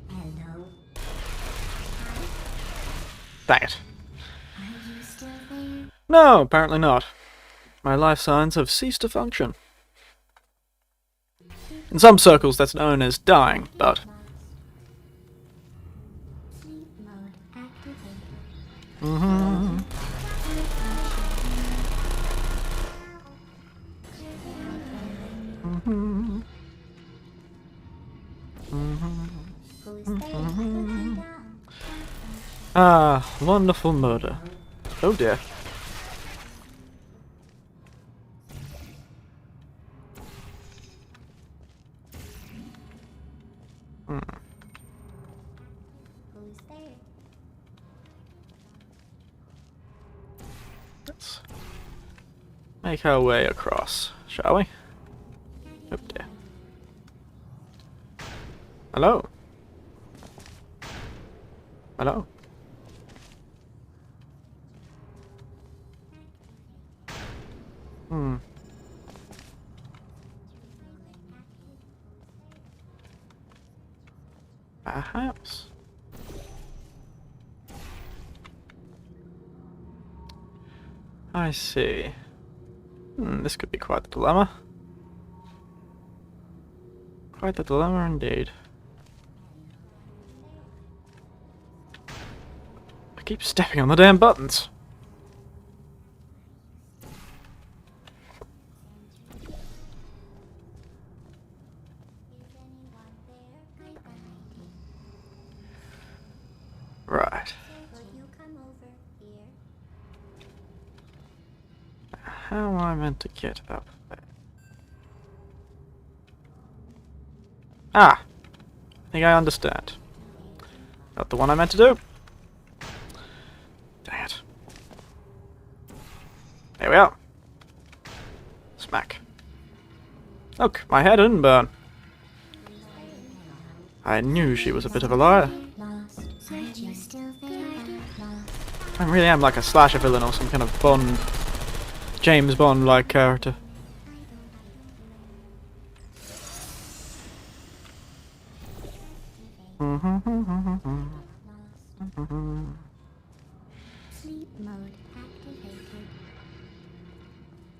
Hello. Dang it. Are you still there? No, apparently not. My life signs have ceased to function. In some circles that's known as dying, but... Sleep mode activated. Who's there? Ah, wonderful murder. Oh dear. Who's there? Let's make our way across, shall we? Oh dear. Hello? Hello? Perhaps. I see. This could be quite the dilemma. Quite the dilemma indeed. I keep stepping on the damn buttons. Is anyone there? I died. Right. Could you come over here? How am I meant to get up there? Ah! I think I understand. Not the one I meant to do. Dang it. There we are. Smack. Look, my head didn't burn. I knew she was a bit of a liar. Lost. Are you still there? Lost. I really am like a slasher villain or some kind of Bond, James Bond-like character. Sleep mode activated.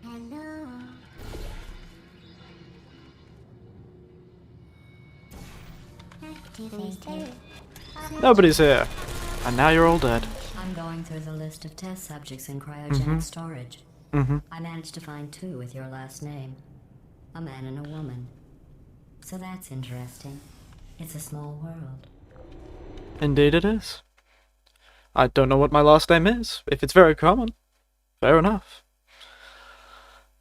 Hello. Activated. Nobody's here. And now you're all dead. I'm going through the list of test subjects in cryogenic storage. I managed to find 2 with your last name. A man and a woman. So that's interesting. It's a small world. Indeed it is. I don't know what my last name is. If it's very common, fair enough.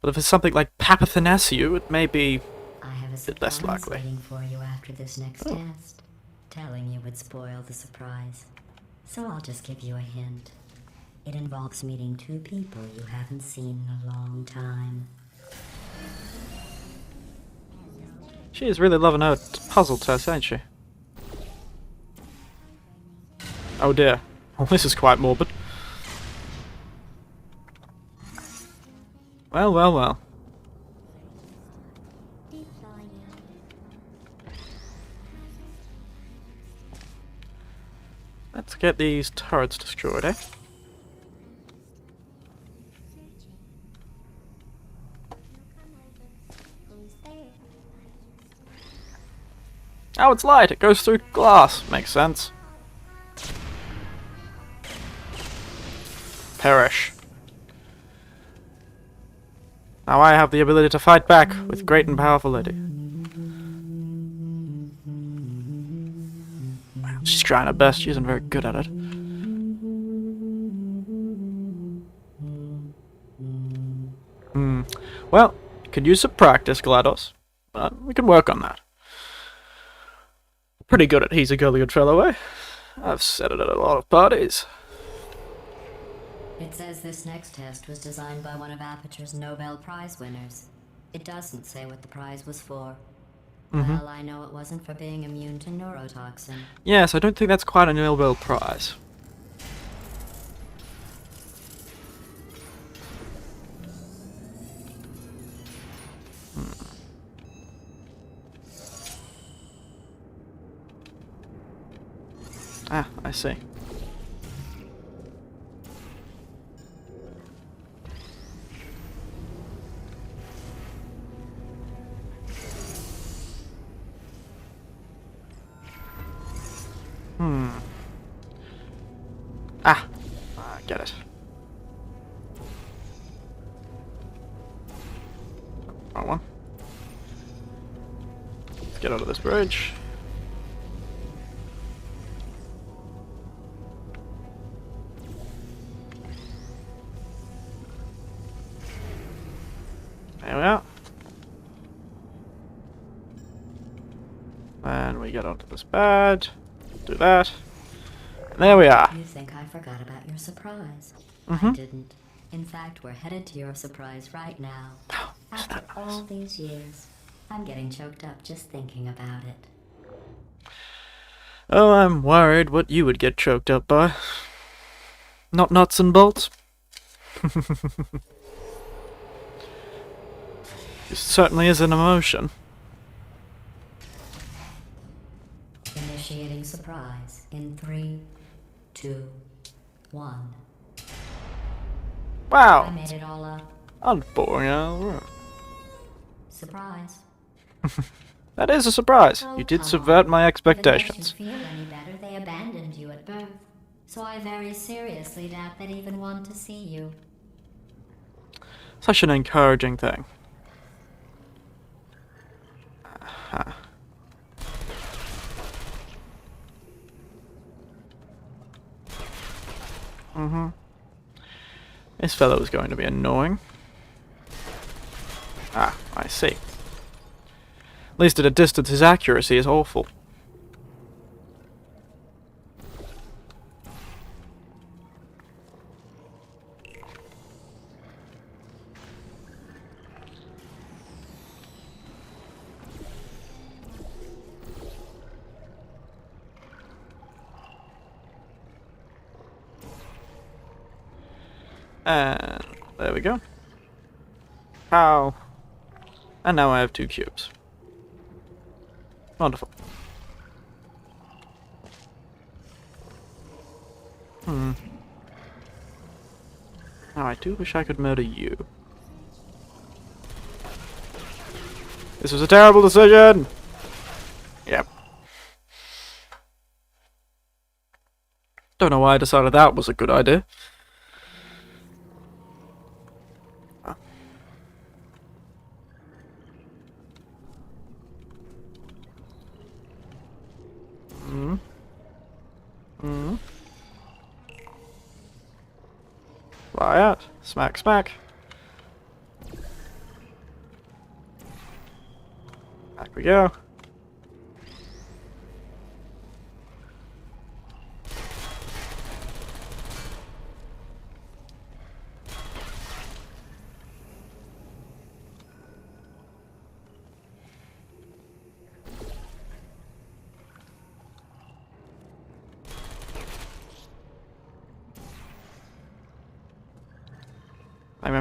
But if it's something like Papathanasiou, it may be... I have a bit less surprise likely. waiting for you after this next test. Telling you would spoil the surprise. So I'll just give you a hint. It involves meeting two people you haven't seen in a long time. She is really loving her puzzle test, ain't she? Oh dear. Well, this is quite morbid. Well, well, well. Let's get these turrets destroyed, eh? Oh, it's light! It goes through glass. Makes sense. Perish. Now I have the ability to fight back with great and powerful lady. Well, she's trying her best. She isn't very good at it. Well, could use some practice, GLaDOS. But we can work on that. Pretty good at he's a girly good fellow, eh? I've said it at a lot of parties. It says this next test was designed by one of Aperture's Nobel Prize winners. It doesn't say what the prize was for. Well, I know it wasn't for being immune to neurotoxin. Yes, I don't think that's quite a Nobel Prize. Ah, I see. Get it. Wrong one. Let's get out of this bridge. There we are. And we get onto this bed. Do that. And there we are. You think I forgot about your surprise? I didn't. In fact, we're headed to your surprise right now. After all these years, I'm getting choked up just thinking about it. Oh, I'm worried what you would get choked up by. Not nuts and bolts? It certainly is an emotion. Initiating surprise in 3, 2, 1. I Wow, made it all up. I'm boring. Surprise. That is a surprise. Oh, You did come subvert on. my If expectations. it makes you feel any better, they abandoned you at birth. So I very seriously doubt they'd even want to see you. Such an encouraging thing. This fellow is going to be annoying. Ah, I see. At least at a distance his accuracy is awful. And there we go. Pow. And now I have 2 cubes. Wonderful. Now I do wish I could murder you. This was a terrible decision! Yep. Don't know why I decided that was a good idea. Fly out. Smack, smack. Back we go.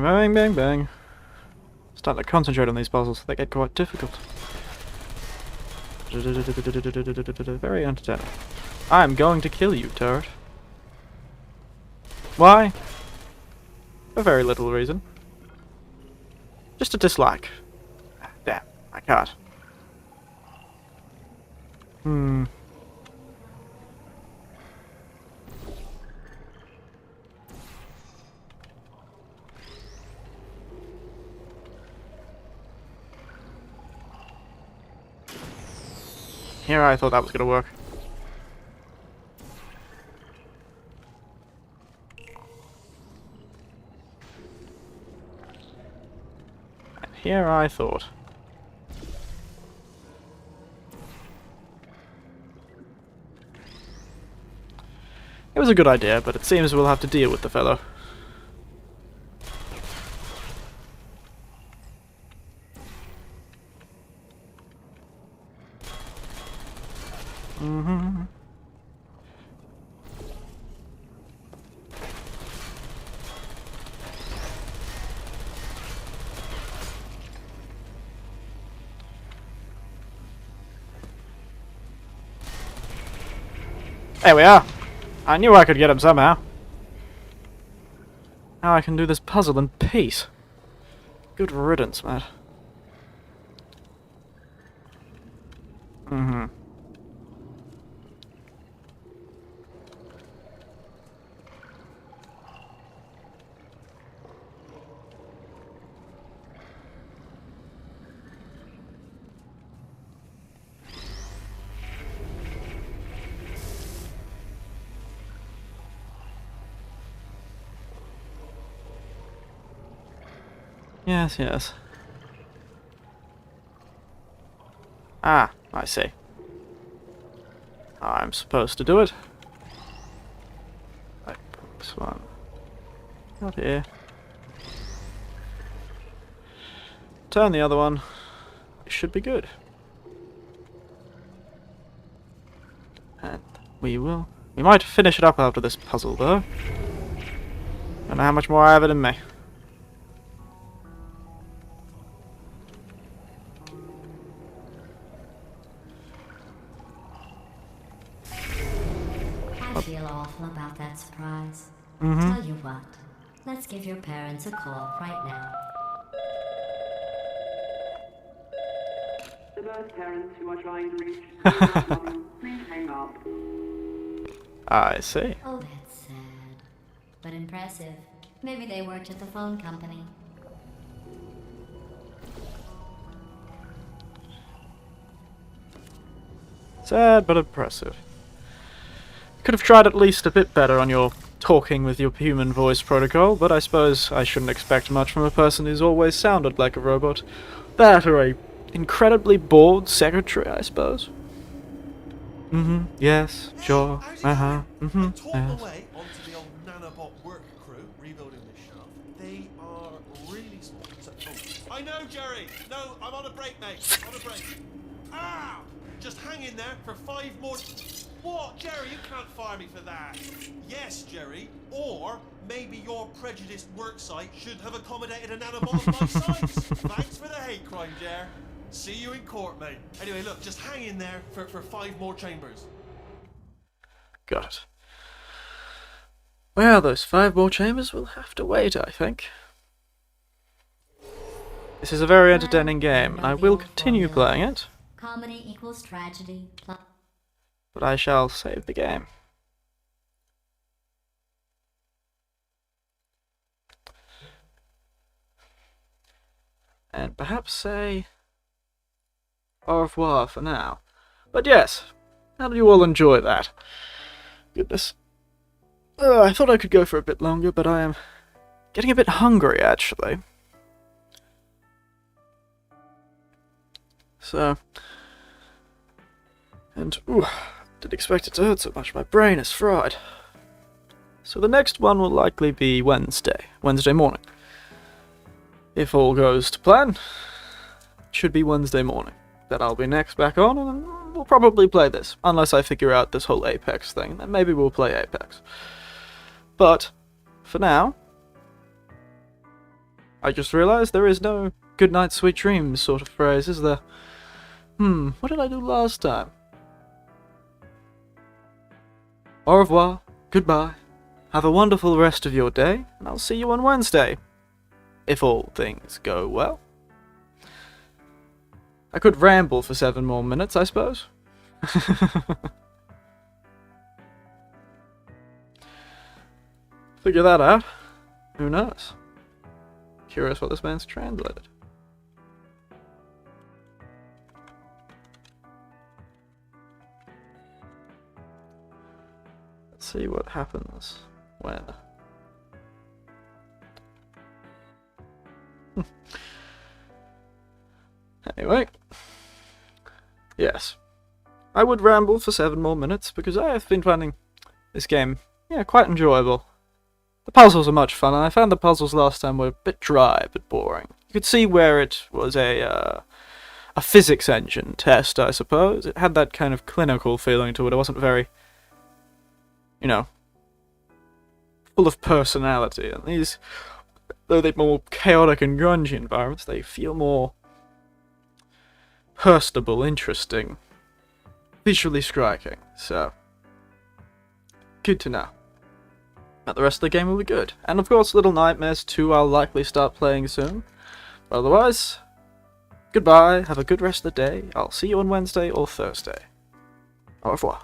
bang, bang, bang, bang. Starting to concentrate on these puzzles. They get quite difficult. Very entertaining. I'm going to kill you, turret. Why? For very little reason. Just a dislike. Damn, I can't. Here I thought that was gonna work. And here I thought. It was a good idea, but it seems we'll have to deal with the fellow. There we are! I knew I could get him somehow. Now I can do this puzzle in peace. Good riddance, man. Yes, yes. Ah, I see. I'm supposed to do it. Right, put this one out here. Turn the other one. It should be good. And we will. We might finish it up after this puzzle, though. Don't know how much more I have it in me. I feel awful about that surprise. Tell you what, let's give your parents a call right now. To those parents who are trying to reach please hang up. I see. Oh, that's sad. But impressive. Maybe they worked at the phone company. Sad but impressive. Could have tried at least a bit better on your talking with your human voice protocol, but I suppose I shouldn't expect much from a person who's always sounded like a robot. That or a incredibly bored secretary, I suppose. Yes, sure, Talk yes. away onto the old nanobot work crew rebuilding this shaft. They are really small. I know, Jerry. No, I'm on a break, mate. On a break. Ah! Just hang in there for 5 more. What, Jerry? You can't fire me for that. Yes, Jerry. Or maybe your prejudiced work site should have accommodated a nanobot of my size. Thanks for the hate crime, Jer. See you in court, mate. Anyway, look, just hang in there for 5 more chambers. Got it. Well, those 5 more chambers will have to wait, I think. This is a very entertaining game, and I will continue playing it, Comedy equals tragedy. but I shall save the game. And perhaps say au revoir for now. But yes, how did you all enjoy that? Goodness. I thought I could go for a bit longer, but I am getting a bit hungry, actually. So, and didn't expect it to hurt so much. My brain is fried. So the next one will likely be Wednesday morning. If all goes to plan, it should be Wednesday morning that I'll be next back on, and then we'll probably play this, unless I figure out this whole Apex thing. Then maybe we'll play Apex. But for now, I just realized there is no good night, sweet dreams sort of phrase, is there? What did I do last time? Au revoir, goodbye, have a wonderful rest of your day, and I'll see you on Wednesday. If all things go well. I could ramble for 7 more minutes, I suppose. Figure that out. Who knows? Curious what this man's translated. Let's see what happens when. Anyway. Yes. I would ramble for 7 more minutes because I have been finding this game, quite enjoyable. The puzzles are much fun, and I found the puzzles last time were a bit dry, a bit boring. You could see where it was a physics engine test, I suppose. It had that kind of clinical feeling to it. It wasn't very, full of personality. And these, though they're more chaotic and grungy environments, they feel more personable, interesting, visually striking. So, good to know. But the rest of the game will be good. And of course, Little Nightmares 2 I'll likely start playing soon. But otherwise, goodbye, have a good rest of the day. I'll see you on Wednesday or Thursday. Au revoir.